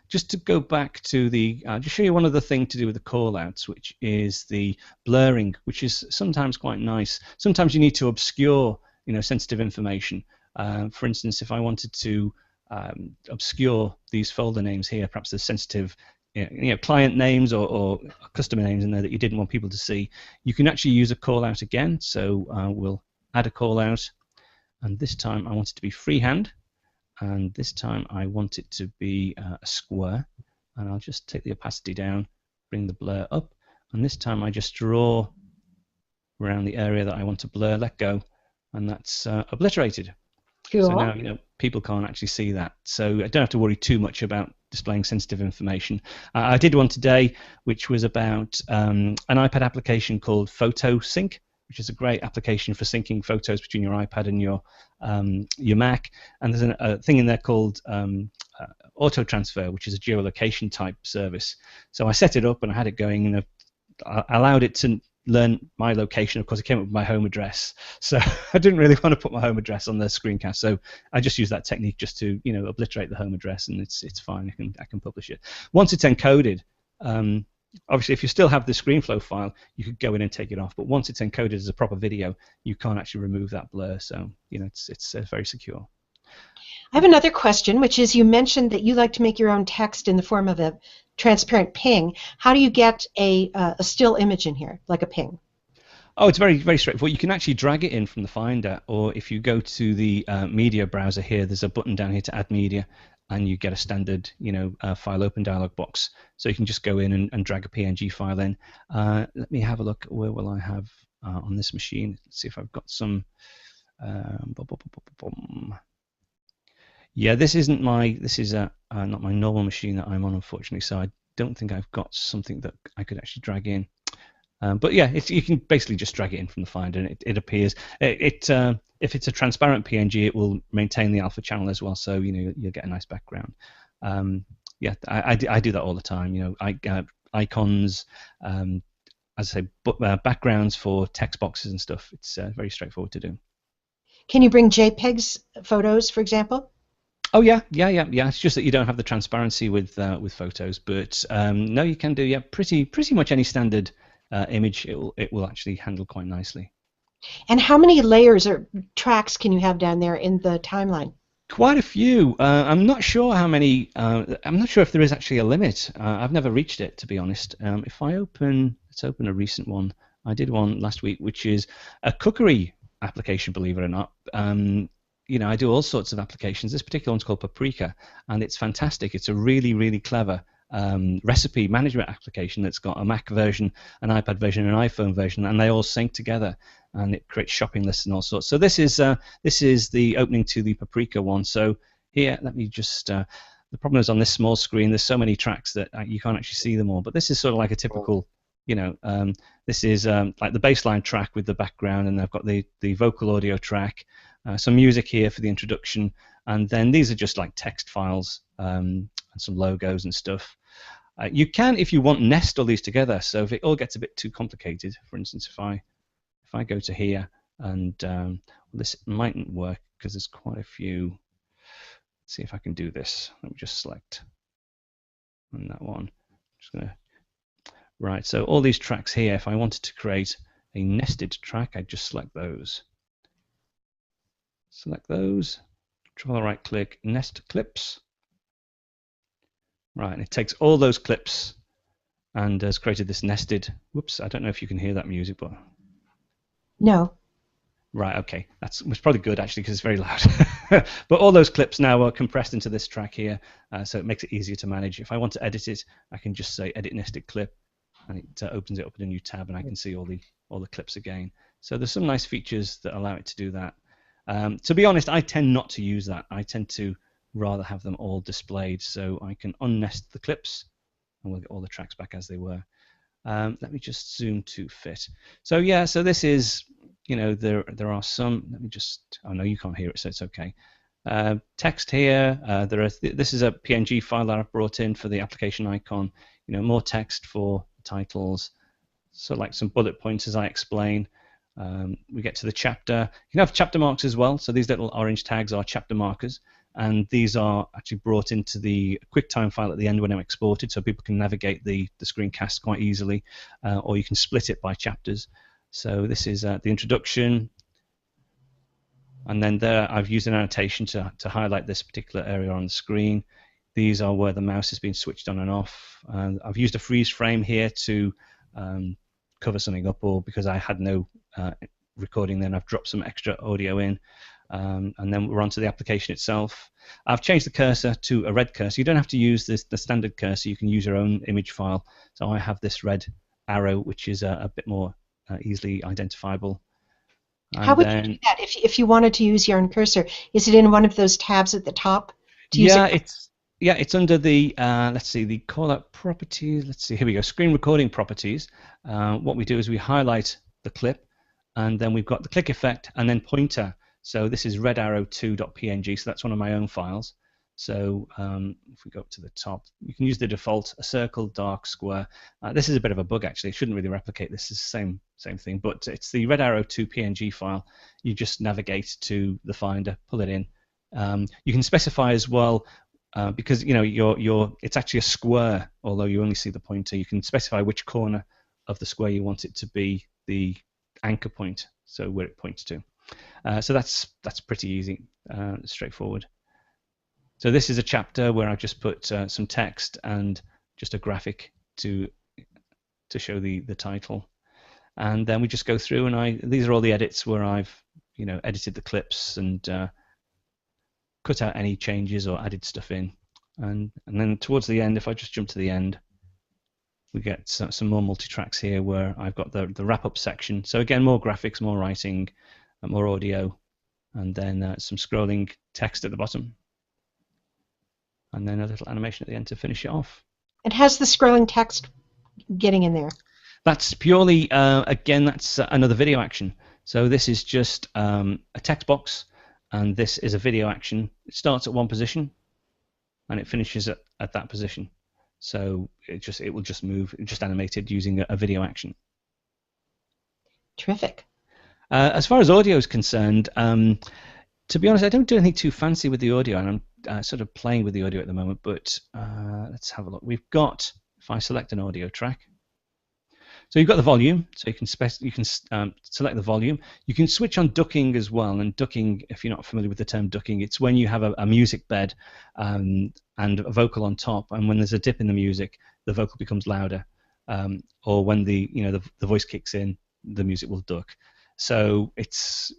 Just to go back to the, just show you one other thing to do with the callouts, which is the blurring, which is sometimes quite nice. Sometimes you need to obscure, you know, sensitive information. For instance, if I wanted to obscure these folder names here, perhaps the sensitive client names or customer names in there that you didn't want people to see, you can actually use a call out again. So we'll add a call out, and this time I want it to be freehand, and this time I want it to be a square, and I'll just take the opacity down, bring the blur up, and this time I just draw around the area that I want to blur, let go, and that's obliterated. Cool. So now people can't actually see that. So I don't have to worry too much about displaying sensitive information. I did one today which was about an iPad application called Photo Sync, which is a great application for syncing photos between your iPad and your Mac. And there's a thing in there called Auto Transfer, which is a geolocation type service. So I set it up and I had it going, and I allowed it to learn my location. Of course, it came up with my home address, so I didn't really want to put my home address on the screencast. So I just used that technique just to obliterate the home address, and it's fine. I can publish it once it's encoded. Obviously, if you still have the ScreenFlow file, you could go in and take it off. But once it's encoded as a proper video, you can't actually remove that blur. So it's very secure. I have another question, which is, you mentioned that you like to make your own text in the form of a transparent ping. How do you get a still image in here, like a ping? Oh, it's very, very straightforward. You can actually drag it in from the Finder, or if you go to the media browser here, there's a button down here to add media, and you get a standard, file open dialog box. So you can just go in and drag a PNG file in. Let me have a look. Where will I have on this machine? Let's see if I've got some. Yeah, this isn't my. This is not my normal machine that I'm on, unfortunately. So I don't think I've got something that I could actually drag in. But yeah, you can basically just drag it in from the Finder, and it appears. If it's a transparent PNG, it will maintain the alpha channel as well, so you'll get a nice background. Yeah, I do that all the time. Icons, as I say, backgrounds for text boxes and stuff. It's very straightforward to do. Can you bring JPEGs photos, for example? Oh yeah. It's just that you don't have the transparency with photos, but no, you can do pretty much any standard image. It will actually handle quite nicely. And how many layers or tracks can you have down there in the timeline? Quite a few. I'm not sure how many. I'm not sure if there is actually a limit. I've never reached it, to be honest. If I let's open a recent one. I did one last week, which is a cookery application, believe it or not. I do all sorts of applications. This particular one's called Paprika, and it's fantastic. It's a really, really clever recipe management application that's got a Mac version, an iPad version, and an iPhone version, and they all sync together, and it creates shopping lists and all sorts. So this is the opening to the Paprika one. So here, let me just. The problem is on this small screen, there's so many tracks that you can't actually see them all. But this is sort of like a typical. This is like the baseline track with the background, and I've got the vocal audio track, some music here for the introduction, and then these are just like text files and some logos and stuff. You can, if you want, nest all these together. So if it all gets a bit too complicated, for instance, if I go to here, and this mightn't work because there's quite a few. Let's see if I can do this. Let me just select on that one. Just gonna. Right, so all these tracks here, if I wanted to create a nested track, I'd just select those. Select those, control right click, nest clips. Right, and it takes all those clips and has created this nested, whoops, I don't know if you can hear that music, but... No. Right, okay, it's probably good actually because it's very loud. But all those clips now are compressed into this track here, so it makes it easier to manage. If I want to edit it, I can just say edit nested clip, and it opens it up in a new tab, and I can see all the clips again. So there's some nice features that allow it to do that. To be honest, I tend not to use that. I tend to rather have them all displayed, so I can unnest the clips, and we'll get all the tracks back as they were. Let me just zoom to fit. So yeah, so this is, there are some. Let me just. Oh no, you can't hear it, so it's okay. Text here. This is a PNG file that I've brought in for the application icon. More text for titles, so like some bullet points as I explain. We get to the chapter. You can have chapter marks as well, so these little orange tags are chapter markers, and these are actually brought into the QuickTime file at the end when I'm exported, so people can navigate the screencast quite easily, or you can split it by chapters. So this is the introduction, and then there I've used an annotation to highlight this particular area on the screen. These are where the mouse has been switched on and off. I've used a freeze frame here to cover something up, or because I had no recording, then I've dropped some extra audio in. And then we're onto the application itself. I've changed the cursor to a red cursor. You don't have to use the standard cursor. You can use your own image file. So I have this red arrow, which is a bit more easily identifiable. And how would you do that if you wanted to use your own cursor? Is it in one of those tabs at the top? It's under the let's see, the call-out properties. Let's see, here we go. Screen recording properties. What we do is we highlight the clip, and then we've got the click effect and then pointer. So this is redarrow2.png, so that's one of my own files. So if we go up to the top, you can use the default, a circle, dark, square. This is a bit of a bug, actually. It shouldn't really replicate this. It's the same thing, but it's the redarrow2.png file. You just navigate to the Finder, pull it in. You can specify as well, because it's actually a square, although you only see the pointer. You can specify which corner of the square you want it to be the anchor point, so where it points to. So that's pretty easy, straightforward. So this is a chapter where I've just put some text and just a graphic to show the title, and then we just go through, and these are all the edits where I've edited the clips and cut out any changes or added stuff in, and then towards the end, if I just jump to the end, we get some more multi-tracks here where I've got the wrap-up section. So again, more graphics, more writing, more audio, and then some scrolling text at the bottom, and then a little animation at the end to finish it off. And how's the scrolling text getting in there? That's purely, again, that's another video action. So this is just a text box, and this is a video action. It starts at one position, and it finishes at that position. So it will just move, just animated using a video action. Terrific. As far as audio is concerned, to be honest, I don't do anything too fancy with the audio, and I'm sort of playing with the audio at the moment, but let's have a look. We've got, if I select an audio track, so you've got the volume, so you can select the volume. You can switch on ducking as well, and ducking, if you're not familiar with the term ducking, it's when you have a music bed and a vocal on top, and when there's a dip in the music, the vocal becomes louder, or when the voice kicks in, the music will duck. So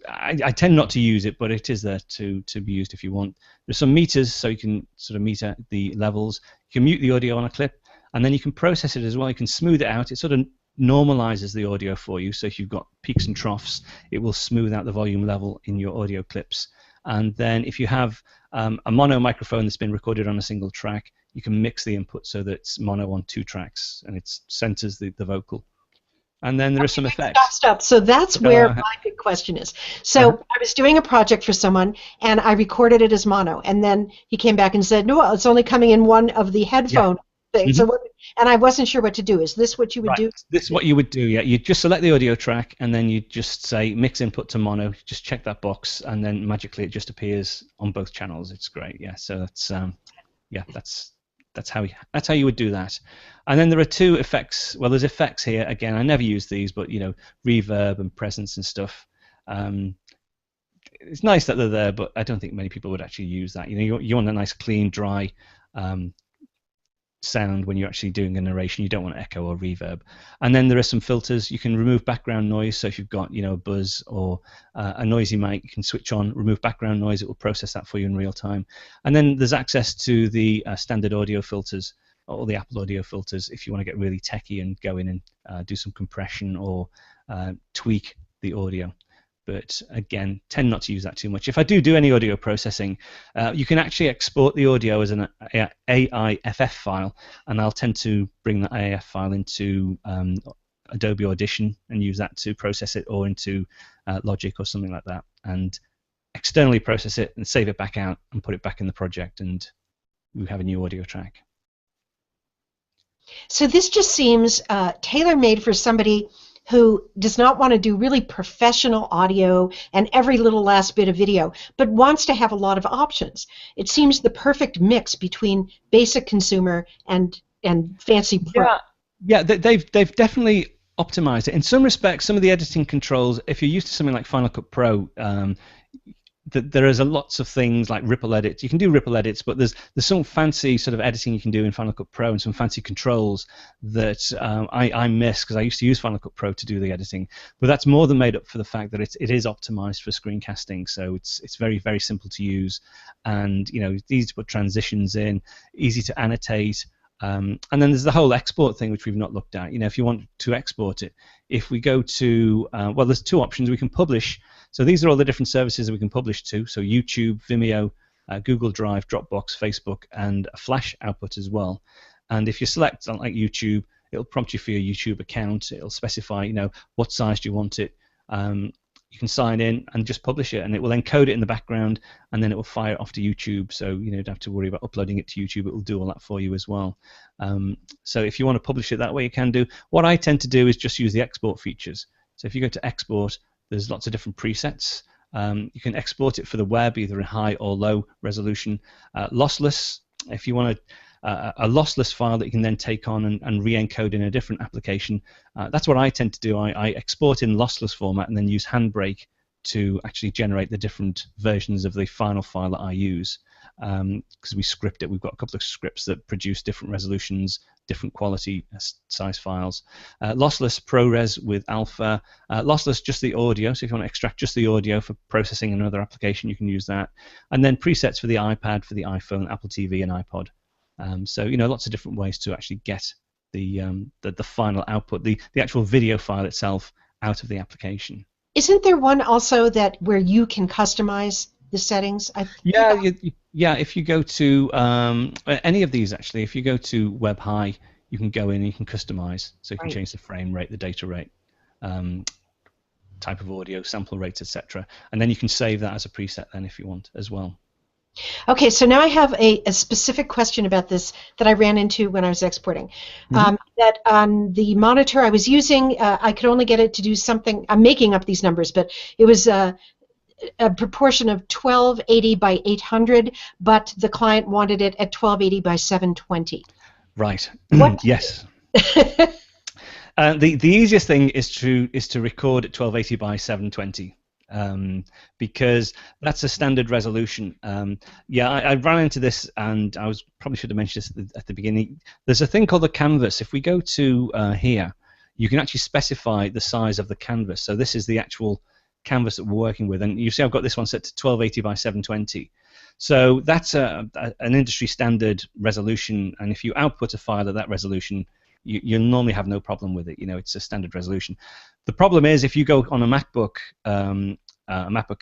I tend not to use it, but it is there to be used if you want. There's some meters, so you can sort of meter the levels. You can mute the audio on a clip, and then you can process it as well. You can smooth it out. It sort of normalizes the audio for you. So if you've got peaks and troughs, it will smooth out the volume level in your audio clips. And then if you have a mono microphone that's been recorded on a single track, you can mix the input so that it's mono on 2 tracks, and it centers the vocal. And then there are some effects. Stop. So that's where my big question is. So I was doing a project for someone, and I recorded it as mono, and then he came back and said, no, it's only coming in one of the headphone things. So and I wasn't sure what to do. Is this what you would do? This is what you would do, yeah. You just select the audio track, and then you just say mix input to mono. Just check that box, and then magically it just appears on both channels. It's great, yeah. So that's that's how you would do that. And then there are 2 effects. Well, there's effects here. Again, I never use these, but reverb and presence and stuff. It's nice that they're there, but I don't think many people would actually use that. You want a nice, clean, dry sound when you're actually doing a narration. You don't want echo or reverb. And then there are some filters. You can remove background noise. So if you've got a buzz or a noisy mic, you can switch on, remove background noise. It will process that for you in real time. And then there's access to the standard audio filters, or the Apple audio filters, if you want to get really techie and go in and do some compression or tweak the audio. But again, tend not to use that too much. If I do any audio processing, you can actually export the audio as an AIFF file, and I'll tend to bring that AIFF file into Adobe Audition and use that to process it, or into Logic or something like that, and externally process it and save it back out and put it back in the project, and we have a new audio track. So this just seems tailor-made for somebody who does not want to do really professional audio and every little last bit of video, but wants to have a lot of options. It seems the perfect mix between basic consumer and fancy pro. Yeah, they've definitely optimized it. In some respects, some of the editing controls, if you're used to something like Final Cut Pro, there is lots of things like ripple edits. You can do ripple edits, but there's some fancy sort of editing you can do in Final Cut Pro and some fancy controls that I miss because I used to use Final Cut Pro to do the editing. But that's more than made up for the fact that it is optimized for screencasting, so it's very, very simple to use, and easy to put transitions in, easy to annotate. And then there's the whole export thing, which we've not looked at. If you want to export it, if we go to, well, there's two options. We can publish. So these are all the different services that we can publish to. So YouTube, Vimeo, Google Drive, Dropbox, Facebook, and a Flash output as well. And if you select like YouTube, it'll prompt you for your YouTube account. It'll specify, what size do you want it. You can sign in and just publish it, and it will encode it in the background, and then it will fire it off to YouTube. So you don't have to worry about uploading it to YouTube. It will do all that for you as well. So if you want to publish it that way, you can do. What I tend to do is just use the export features. So if you go to export, there's lots of different presets. You can export it for the web, either in high or low resolution. Lossless, if you want a lossless file that you can then take on and re-encode in a different application. That's what I tend to do. I export in lossless format and then use Handbrake to actually generate the different versions of the final file that I use. Because we script it. We've got a couple of scripts that produce different resolutions, different quality size files. Lossless ProRes with Alpha. Lossless just the audio, so if you want to extract just the audio for processing in another application, you can use that. And then presets for the iPad, for the iPhone, Apple TV, and iPod. So lots of different ways to actually get the final output, the actual video file itself out of the application. Isn't there one also where you can customize the settings? Yeah. If you go to any of these, actually, if you go to Web High, you can go in and you can customize. So you can change the frame rate, the data rate, type of audio, sample rates, etc. And then you can save that as a preset then if you want as well. Okay, so now I have a specific question about this that I ran into when I was exporting. That on the monitor I was using, I could only get it to do something. I'm making up these numbers, but it was a proportion of 1280 by 800, but the client wanted it at 1280 by 720. Right. Yes. The easiest thing is to record at 1280 by 720. Because that's a standard resolution. I ran into this, and I probably should have mentioned this at the beginning. There's a thing called the canvas. If we go to here, you can actually specify the size of the canvas. So this is the actual canvas that we're working with, and you see I've got this one set to 1280 by 720. So that's an industry standard resolution, and if you output a file at that resolution, you'll normally have no problem with it. It's a standard resolution. The problem is if you go on a MacBook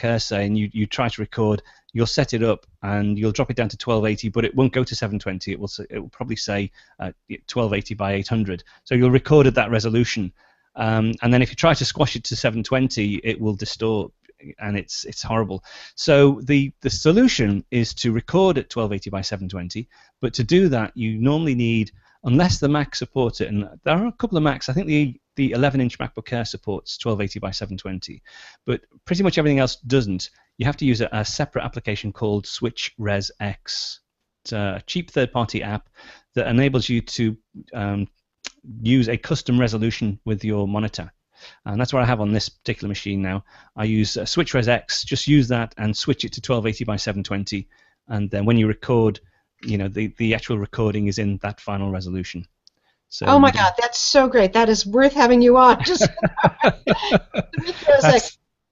Air, say, and you try to record, you'll set it up and you'll drop it down to 1280, but it won't go to 720. It will probably say 1280 by 800. So you'll record at that resolution, and then if you try to squash it to 720, it will distort, and it's horrible. So the solution is to record at 1280 by 720, but to do that you normally need, unless the Mac supports it, and there are a couple of Macs, I think the 11-inch MacBook Air supports 1280 by 720, but pretty much everything else doesn't. You have to use a separate application called SwitchResX. It's a cheap third-party app that enables you to use a custom resolution with your monitor. And that's what I have on this particular machine now. I use SwitchResX, just use that and switch it to 1280 by 720, and then when you record, the actual recording is in that final resolution. So, oh my God, that's so great! That is worth having you on. Just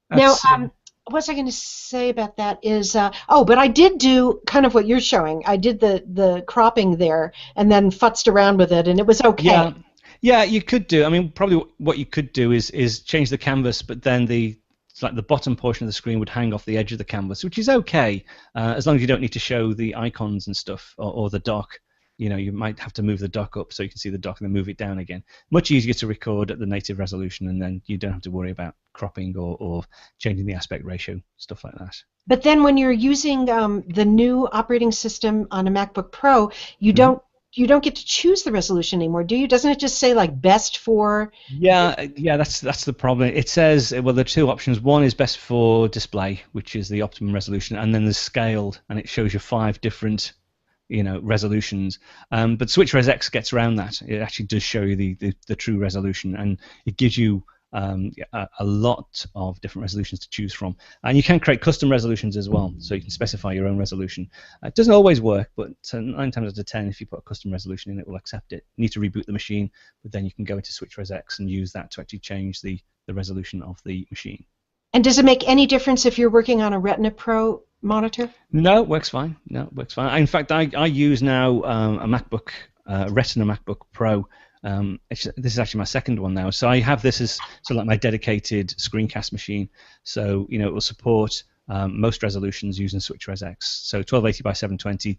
now, what was I going to say about that? Is but I did do kind of what you're showing. I did the cropping there, and then futzed around with it, and it was okay. Yeah, you could do. I mean, probably what you could do is change the canvas, but then the bottom portion of the screen would hang off the edge of the canvas, which is okay, as long as you don't need to show the icons and stuff or the dock. You might have to move the dock up so you can see the dock and then move it down again. Much easier to record at the native resolution, and then you don't have to worry about cropping or changing the aspect ratio, stuff like that. But then when you're using the new operating system on a MacBook Pro, you don't get to choose the resolution anymore, do you? Doesn't it just say like best for? Yeah, that's the problem. It says, well, there are two options. One is best for display, which is the optimum resolution, and then there's scaled, and it shows you 5 different resolutions. But SwitchResX gets around that. It actually does show you the true resolution, and it gives you a lot of different resolutions to choose from. And you can create custom resolutions as well, so you can specify your own resolution. It doesn't always work, but 9 times out of 10, if you put a custom resolution in, it will accept it. You need to reboot the machine, but then you can go into SwitchResX and use that to actually change the resolution of the machine. And does it make any difference if you're working on a Retina Pro monitor? No, it works fine. No, it works fine. In fact, I use now a MacBook, Retina MacBook Pro. This is actually my second one now. So I have this as sort of like my dedicated screencast machine. So it will support most resolutions using SwitchResX. So 1280 by 720,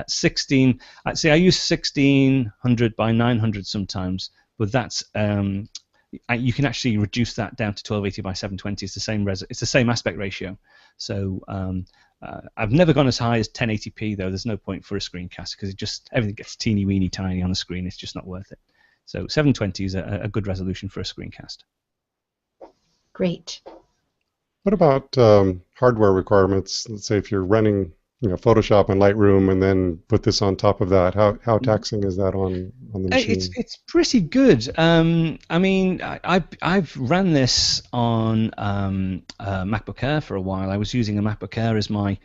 16. I'd say I use 1600 by 900 sometimes, but that's you can actually reduce that down to 1280 by 720. It's the same aspect ratio. So I've never gone as high as 1080p though. There's no point for a screencast because everything gets teeny weeny tiny on the screen. It's just not worth it. So 720 is a good resolution for a screencast. Great. What about hardware requirements? Let's say if you're running Photoshop and Lightroom and then put this on top of that, how taxing is that on the machine? It's pretty good. I mean, I've ran this on MacBook Air for a while. I was using a MacBook Air as my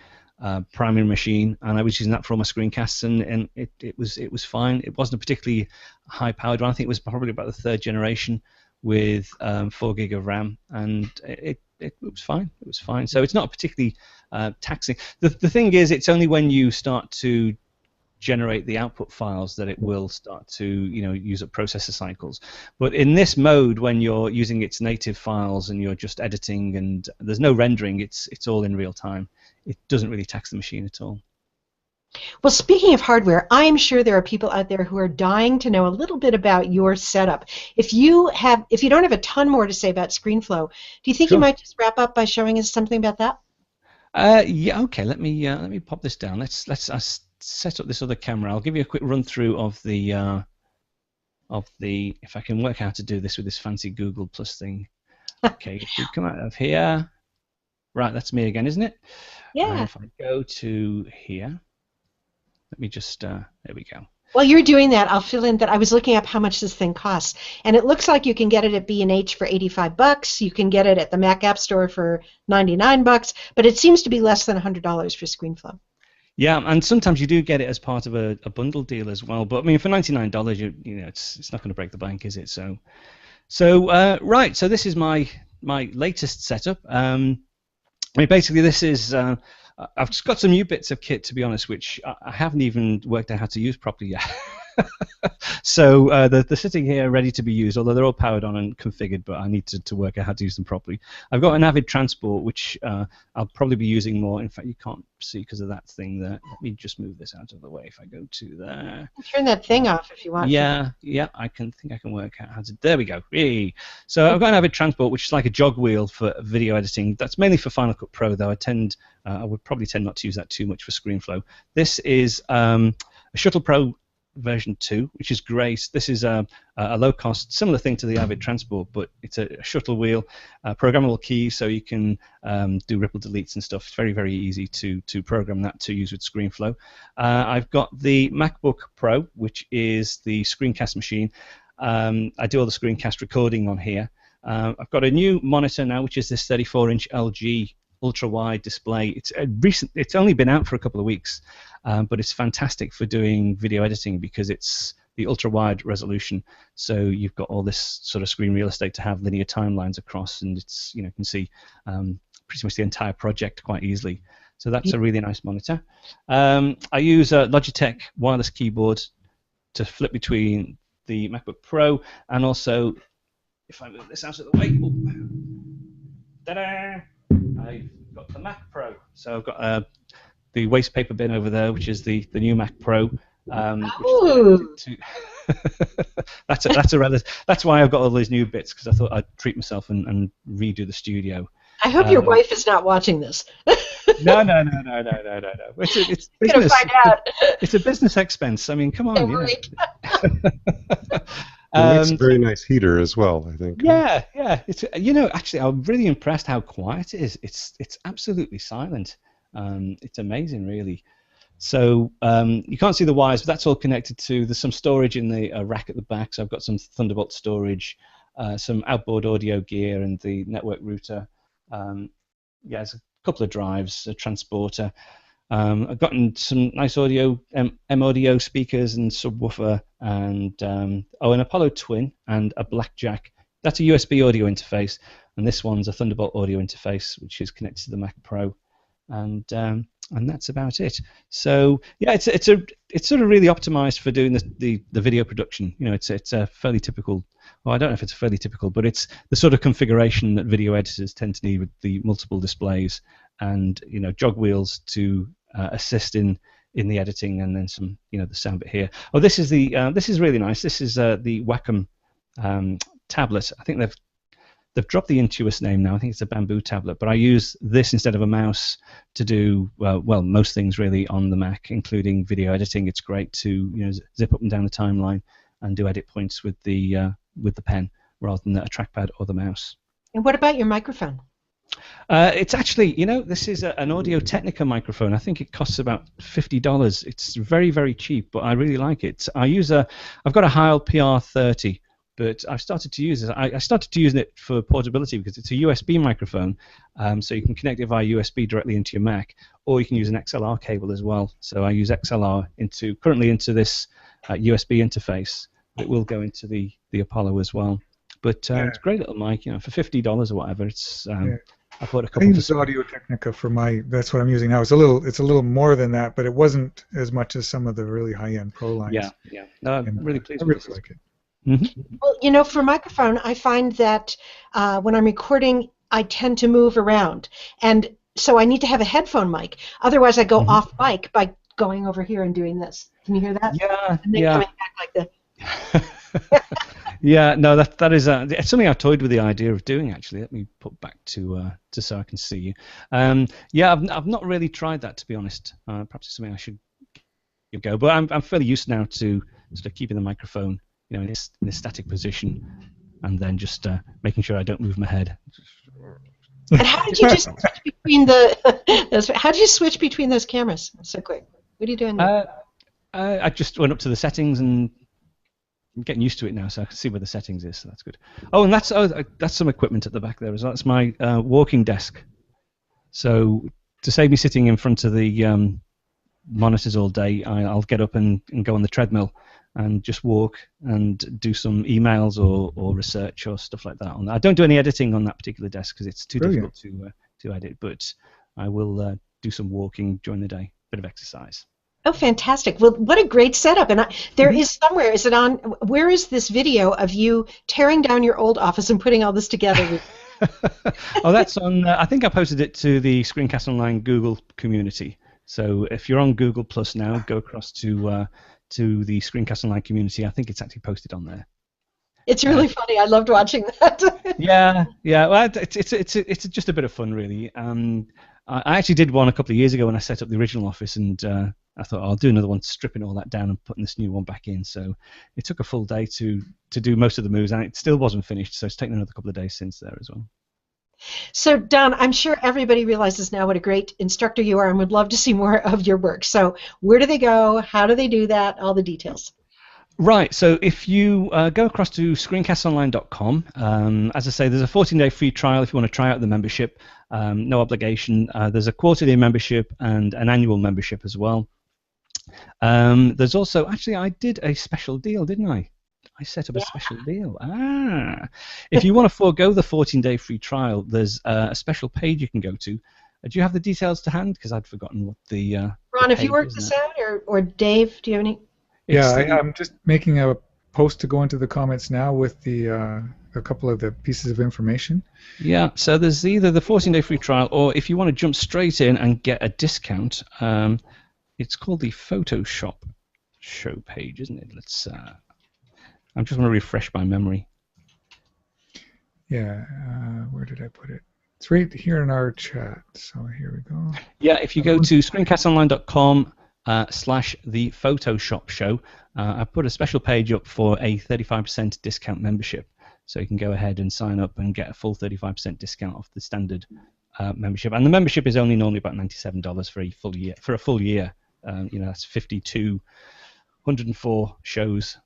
primary machine, and I was using that for all my screencasts, and it was fine. It wasn't a particularly high-powered one. I think it was probably about the 3rd generation with 4 gig of RAM, and it was fine. It was fine. So it's not particularly taxing. The thing is, it's only when you start to generate the output files that it will start to use up processor cycles. But in this mode, when you're using its native files and you're just editing and there's no rendering, it's all in real time. It doesn't really tax the machine at all. Well, speaking of hardware, I am sure there are people out there who are dying to know a little bit about your setup. If you don't have a ton more to say about ScreenFlow, do you think Sure. you might just wrap up by showing us something about that? Yeah. Okay. Let me pop this down. Let's set up this other camera. I'll give you a quick run through of the if I can work out how to do this with this fancy Google Plus thing. Okay. If we come out of here, right? That's me again, isn't it? Yeah. And if I go to here. Let me just, there we go. While you're doing that, I'll fill in that I was looking up how much this thing costs, and it looks like you can get it at B&H for $85. You can get it at the Mac App Store for $99, but it seems to be less than $100 for ScreenFlow. Yeah, and sometimes you do get it as part of a bundle deal as well. But I mean, for $99, it's not going to break the bank, is it? So right. So this is my latest setup. I mean, basically, this is. I've just got some new bits of kit, to be honest, which I haven't even worked out how to use properly yet. So they're sitting here ready to be used, although they're all powered on and configured, but I need to work out how to use them properly. I've got an Avid Transport, which I'll probably be using more. In fact, you can't see because of that thing there. Let me just move this out of the way if I go to there. Turn that thing off if you want. Yeah, I think I can work out how to. There we go. Yay. So I've got an Avid Transport, which is like a jog wheel for video editing. That's mainly for Final Cut Pro, though. I would probably tend not to use that too much for ScreenFlow. This is a Shuttle Pro version 2, which is great. This is a low-cost, similar thing to the Avid Transport, but it's a shuttle wheel, programmable key, so you can do ripple deletes and stuff. It's very, very easy to program that to use with ScreenFlow. I've got the MacBook Pro, which is the screencast machine. I do all the screencast recording on here. I've got a new monitor now, which is this 34-inch LG ultra-wide display. It's only been out for a couple of weeks, but it's fantastic for doing video editing because it's the ultra-wide resolution. So you've got all this sort of screen real estate to have linear timelines across, and it's you can see pretty much the entire project quite easily. So that's a really nice monitor. I use a Logitech wireless keyboard to flip between the MacBook Pro and also, if I move this out of the way, ta-da! I've got the Mac Pro, so I've got the waste paper bin over there, which is the new Mac Pro. That's why I've got all these new bits, because I thought I'd treat myself and redo the studio. I hope your wife is not watching this. No. It's gonna find out. It's a business expense. I mean, come on. Right. It makes a very nice heater as well, I think. Yeah. It's actually, I'm really impressed how quiet it is. It's absolutely silent. It's amazing, really. So you can't see the wires, but that's all connected to. There's some storage in the rack at the back. So I've got some Thunderbolt storage. some outboard audio gear and the network router. Yeah, there's a couple of drives, a transporter. I've gotten some nice audio, M-audio speakers and subwoofer, and an Apollo Twin and a Blackjack. That's a USB audio interface, and this one's a Thunderbolt audio interface, which is connected to the Mac Pro, and that's about it. So yeah, it's sort of really optimized for doing the video production. You know, it's a fairly typical. Well, I don't know if it's fairly typical, but it's the sort of configuration that video editors tend to need with the multiple displays and, you know, jog wheels to assist in the editing, and then some, you know, the sound bit here. Oh, this is really nice. This is the Wacom tablet. I think they've dropped the Intuos name now. I think it's a bamboo tablet, but I use this instead of a mouse to do well, most things really on the Mac, including video editing. It's great to, you know, zip up and down the timeline and do edit points with the pen rather than a trackpad or the mouse. And what about your microphone? It's actually, you know, this is an Audio Technica microphone. I think it costs about $50. It's very, very cheap, but I really like it. I've got a Heil PR30, but I've started to use it. I started to use it for portability because it's a USB microphone, so you can connect it via USB directly into your Mac, or you can use an XLR cable as well. So I use XLR currently into this USB interface. It will go into the Apollo as well. But it's a great little mic, you know, for $50 or whatever. It's I bought a couple. I use Audio Technica for my. That's what I'm using now. It's a little more than that, but it wasn't as much as some of the really high-end Pro lines. Yeah. No, I'm really pleased. I really like it. Mm-hmm. Well, you know, for microphone, I find that when I'm recording, I tend to move around, and so I need to have a headphone mic. Otherwise, I go off mic by going over here and doing this. Can you hear that? Yeah. And then coming back like this. Yeah, no, that is it's something I've toyed with the idea of doing, actually. Let me put back to so I can see you. Yeah, I've not really tried that, to be honest. Perhaps it's something I should give a go. But I'm fairly used now to sort of keeping the microphone, you know, in a static position, and then just making sure I don't move my head. And how did you just switch between how did you switch between those cameras so quick? What are you doing there? I just went up to the settings, and I'm getting used to it now, so I can see where the settings is, so that's good. Oh, and that's some equipment at the back there as well. That's my walking desk. So to save me sitting in front of the monitors all day, I'll get up and go on the treadmill and just walk and do some emails or research or stuff like that. I don't do any editing on that particular desk because it's too difficult to edit, but I will do some walking during the day, bit of exercise. Oh, fantastic. Well, what a great setup. And there is somewhere, is it on, where is this video of you tearing down your old office and putting all this together? Oh, that's on, I think I posted it to the ScreenCastsOnline Google community. So if you're on Google Plus now, go across to the ScreenCastsOnline community. I think it's actually posted on there. It's really funny. I loved watching that. Yeah. Well, it's just a bit of fun, really. I actually did one a couple of years ago when I set up the original office, and I thought I'll do another one, stripping all that down and putting this new one back in. So it took a full day to do most of the moves, and it still wasn't finished. So it's taken another couple of days since there as well. So, Don, I'm sure everybody realizes now what a great instructor you are and would love to see more of your work. So where do they go? How do they do that? All the details. Right, so if you go across to ScreenCastsOnline.com, as I say, there's a 14-day free trial if you want to try out the membership. No obligation. There's a quarterly membership and an annual membership as well. There's also, actually, I did a special deal, didn't I? I set up a special deal. If you want to forego the 14-day free trial, there's a special page you can go to. Do you have the details to hand? Because I'd forgotten what the Ron, have you worked this out, or Dave, do you have any? Yeah, I'm just making a post to go into the comments now with the a couple of the pieces of information. Yeah, so there's either the 14-day free trial, or if you want to jump straight in and get a discount, it's called the Photoshop show page, isn't it? Let's. I'm just going to refresh my memory. Yeah, where did I put it? It's right here in our chat. So here we go. Yeah, if you go to ScreenCastsOnline.com. /the Photoshop show, I put a special page up for a 35% discount membership, so you can go ahead and sign up and get a full 35% discount off the standard membership. And the membership is only normally about $97 for a full year. You know, that's 52 104 shows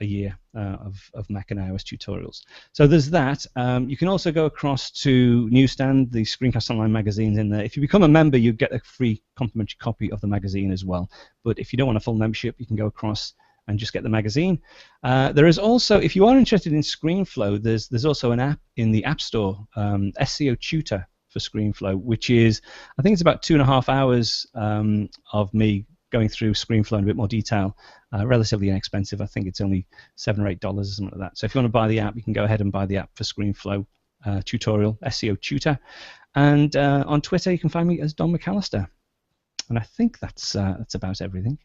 a year of Mac and iOS tutorials. So there's that. You can also go across to Newsstand, the Screencast Online magazine in there. If you become a member, you get a free complimentary copy of the magazine as well. But if you don't want a full membership, you can go across and just get the magazine. There is also, if you are interested in ScreenFlow, there's also an app in the App Store, SEO Tutor for ScreenFlow, which is, I think it's about 2.5 hours of me going through ScreenFlow in a bit more detail. Relatively inexpensive. I think it's only $7 or $8 or something like that. So if you want to buy the app, you can go ahead and buy the app for ScreenFlow tutorial, SEO Tutor. And on Twitter, you can find me as Don McAllister. And I think that's about everything.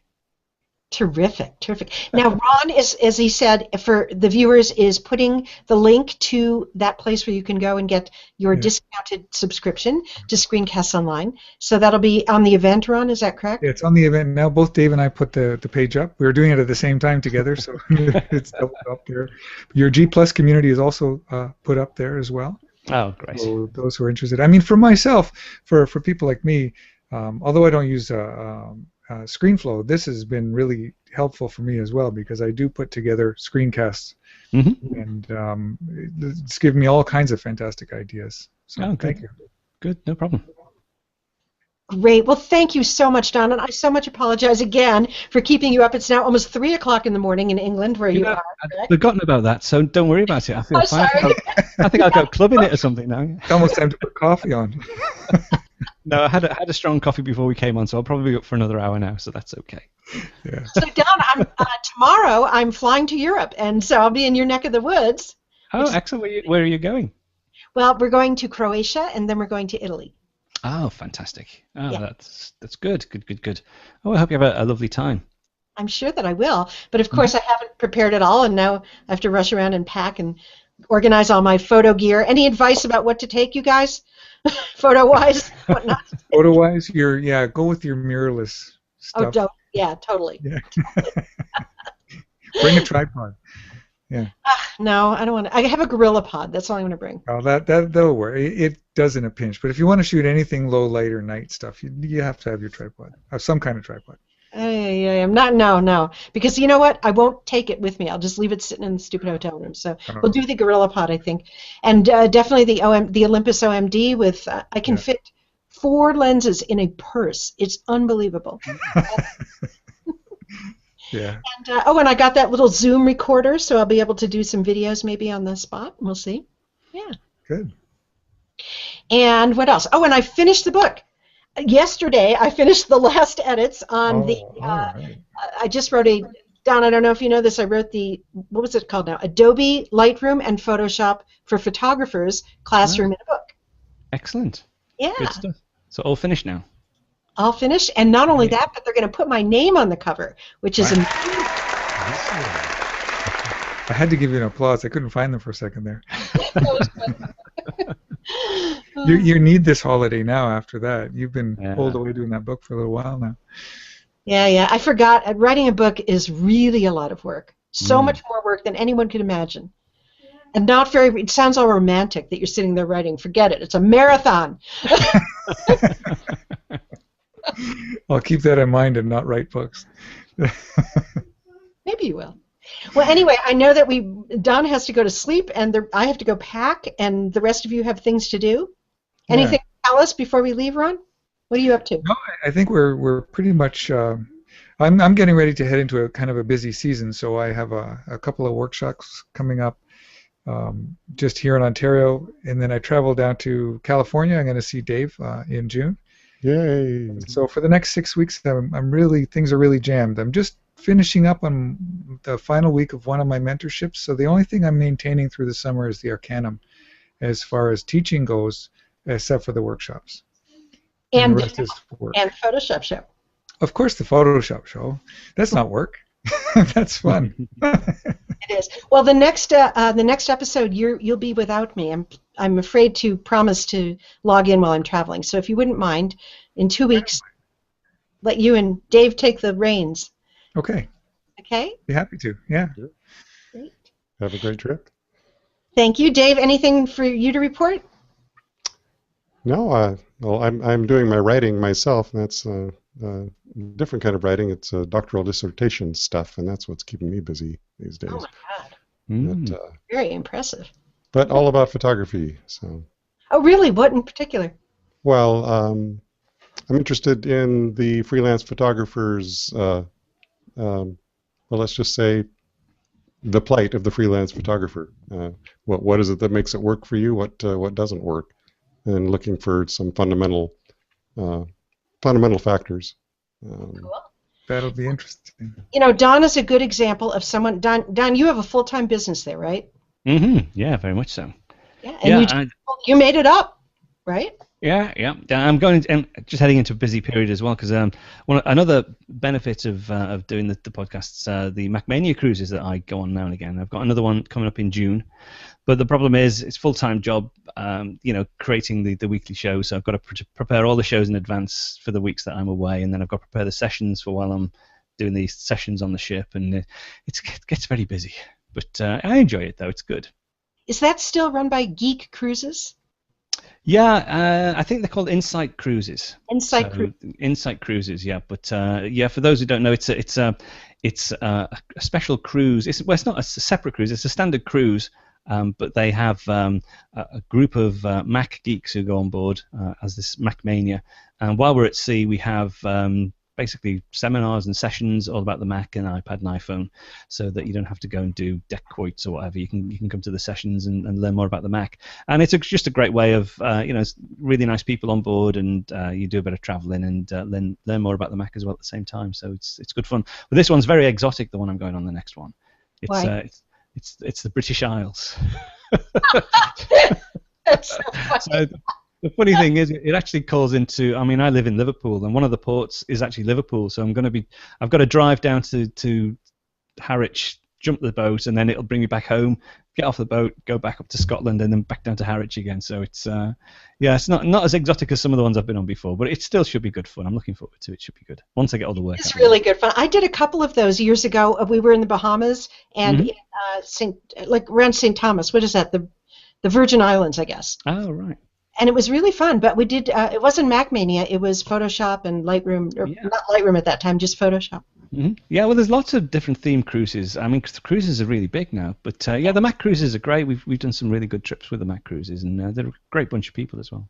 Terrific, terrific. Now, Ron is, as he said, for the viewers, is putting the link to that place where you can go and get your discounted subscription to Screencasts Online. So that'll be on the event, Ron, is that correct? Yeah, it's on the event now. Both Dave and I put the page up. We were doing it at the same time together, so it's doubled up there. Your G Plus community is also put up there as well. Oh, great. So those who are interested. I mean, for myself, for people like me, although I don't use ScreenFlow, this has been really helpful for me as well, because I do put together screencasts, and it's given me all kinds of fantastic ideas. So thank you. Good, no problem. Great. Well, thank you so much, Don, and I so much apologize again for keeping you up. It's now almost 3 o'clock in the morning in England, where you are. I've forgotten about that, so don't worry about it. I feel fine. Sorry. I think I'll go clubbing it or something now. It's almost time to put coffee on. No, I had a strong coffee before we came on, so I'll probably be up for another hour now, so that's okay. Yeah. So, Don, tomorrow I'm flying to Europe, and so I'll be in your neck of the woods. Oh, excellent. Where are you going? Well, we're going to Croatia, and then we're going to Italy. Oh, fantastic. Oh, yeah. That's good. Good. Oh, I hope you have a lovely time. I'm sure that I will, but of course I haven't prepared it all, and now I have to rush around and pack and organize all my photo gear. Any advice about what to take, you guys? Photo-wise, whatnot? Photo-wise, go with your mirrorless stuff. Oh, yeah, totally. Yeah. Bring a tripod. Yeah. No, I don't want to. I have a gorilla pod. That's all I'm going to bring. Oh, that'll work. It does in a pinch. But if you want to shoot anything low light or night stuff, you have to have your tripod. Have some kind of tripod. I'm not. No, because you know what? I won't take it with me. I'll just leave it sitting in the stupid hotel room. So we'll do the gorilla pod, I think, and definitely the Olympus OMD with. I can fit 4 lenses in a purse. It's unbelievable. Yeah. And and I got that little Zoom recorder, so I'll be able to do some videos maybe on the spot. We'll see. Yeah. Good. And what else? Oh, and I finished the book. Yesterday, I finished the last edits on right. I just wrote Don, I don't know if you know this, I wrote what was it called now? Adobe Lightroom and Photoshop for Photographers classroom in a book. Excellent. Yeah. Good stuff. So all finished now? All finished, and not only that, but they're going to put my name on the cover, which is amazing. I had to give you an applause. I couldn't find them for a second there. You need this holiday now after that. You've been pulled away doing that book for a little while now. Yeah. I forgot. Writing a book is really a lot of work. So much more work than anyone could imagine. And not very, it sounds all romantic that you're sitting there writing. Forget it. It's a marathon. I'll keep that in mind and not write books. Maybe you will. Well, anyway, I know that Don has to go to sleep, and I have to go pack, and the rest of you have things to do. Anything to tell us before we leave, Ron? What are you up to? No, I think we're pretty much. I'm getting ready to head into a kind of a busy season, so I have a couple of workshops coming up just here in Ontario, and then I travel down to California. I'm going to see Dave in June. Yay! So for the next 6 weeks, things are really jammed. I'm just finishing up on the final week of one of my mentorships, so the only thing I'm maintaining through the summer is the Arcanum as far as teaching goes, except for the workshops. And the rest is work. And Photoshop show. Of course, the Photoshop show. That's not work. That's fun. It is. Well, the next episode, you'll be without me. I'm afraid to promise to log in while I'm traveling. So if you wouldn't mind, in 2 weeks, let you and Dave take the reins. Okay. Okay. Be happy to. Yeah. Great. Have a great trip. Thank you, Dave. Anything for you to report? No. Well, I'm doing my writing myself. That's different kind of writing. It's doctoral dissertation stuff, and that's what's keeping me busy these days. Oh my God. But, Very impressive. but all about photography. So. Oh, really? What in particular? Well, I'm interested in the freelance photographers. Well, let's just say the plight of the freelance photographer. What is it that makes it work for you? What doesn't work? And looking for some fundamental factors. Cool. That'll be interesting. You know, Don is a good example of someone. Don, you have a full-time business there, right? Mm-hmm. Yeah, very much so. Yeah, and you made it up, right? Yeah. I'm just heading into a busy period as well because another benefit of doing the podcasts, the MacMania cruises that I go on now and again. I've got another one coming up in June, but the problem is it's a full-time job. Creating the weekly show, so I've got to prepare all the shows in advance for the weeks that I'm away, and then I've got to prepare the sessions for while I'm doing these sessions on the ship, and it gets very busy. But I enjoy it though; it's good. Is that still run by Geek Cruises? Yeah, I think they're called Insight Cruises. Insight Cruises, yeah. But for those who don't know, it's a special cruise. It's not a separate cruise; it's a standard cruise. But they have a group of Mac geeks who go on board as this MacMania. And while we're at sea, we have basically seminars and sessions all about the Mac and iPad and iPhone, so that you don't have to go and do deck quotes or whatever. You can come to the sessions and learn more about the Mac. And it's just a great way of it's really nice people on board, and you do a bit of traveling and learn more about the Mac as well at the same time. So it's good fun. But this one's very exotic. The one I'm going on the next one. Why? It's the British Isles. That's so funny. So the funny thing is, it actually calls into. I mean, I live in Liverpool, and one of the ports is actually Liverpool. So I've got to drive down to Harwich, jump the boat, and then it'll bring me back home. Get off the boat, go back up to Scotland, and then back down to Harwich again. So it's it's not as exotic as some of the ones I've been on before, but it still should be good fun. I'm looking forward to it. It should be good once I get all the work. It's really good fun. I did a couple of those years ago. We were in the Bahamas and in, around St. Thomas. What is that? The Virgin Islands, I guess. Oh, right. And it was really fun. But we did. It wasn't MacMania. It was Photoshop and Lightroom, or not Lightroom at that time, just Photoshop. Mm-hmm. Yeah, well, there's lots of different theme cruises. I mean, cruises are really big now. But the Mac cruises are great. We've done some really good trips with the Mac cruises, and they're a great bunch of people as well.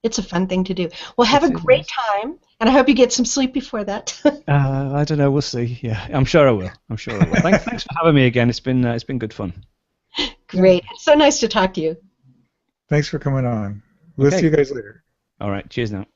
It's a fun thing to do. Well, have a great time, and I hope you get some sleep before that. I don't know. We'll see. Yeah, I'm sure I will. Thanks for having me again. It's been good fun. Great. It's so nice to talk to you. Thanks for coming on. We'll see you guys later. All right. Cheers now.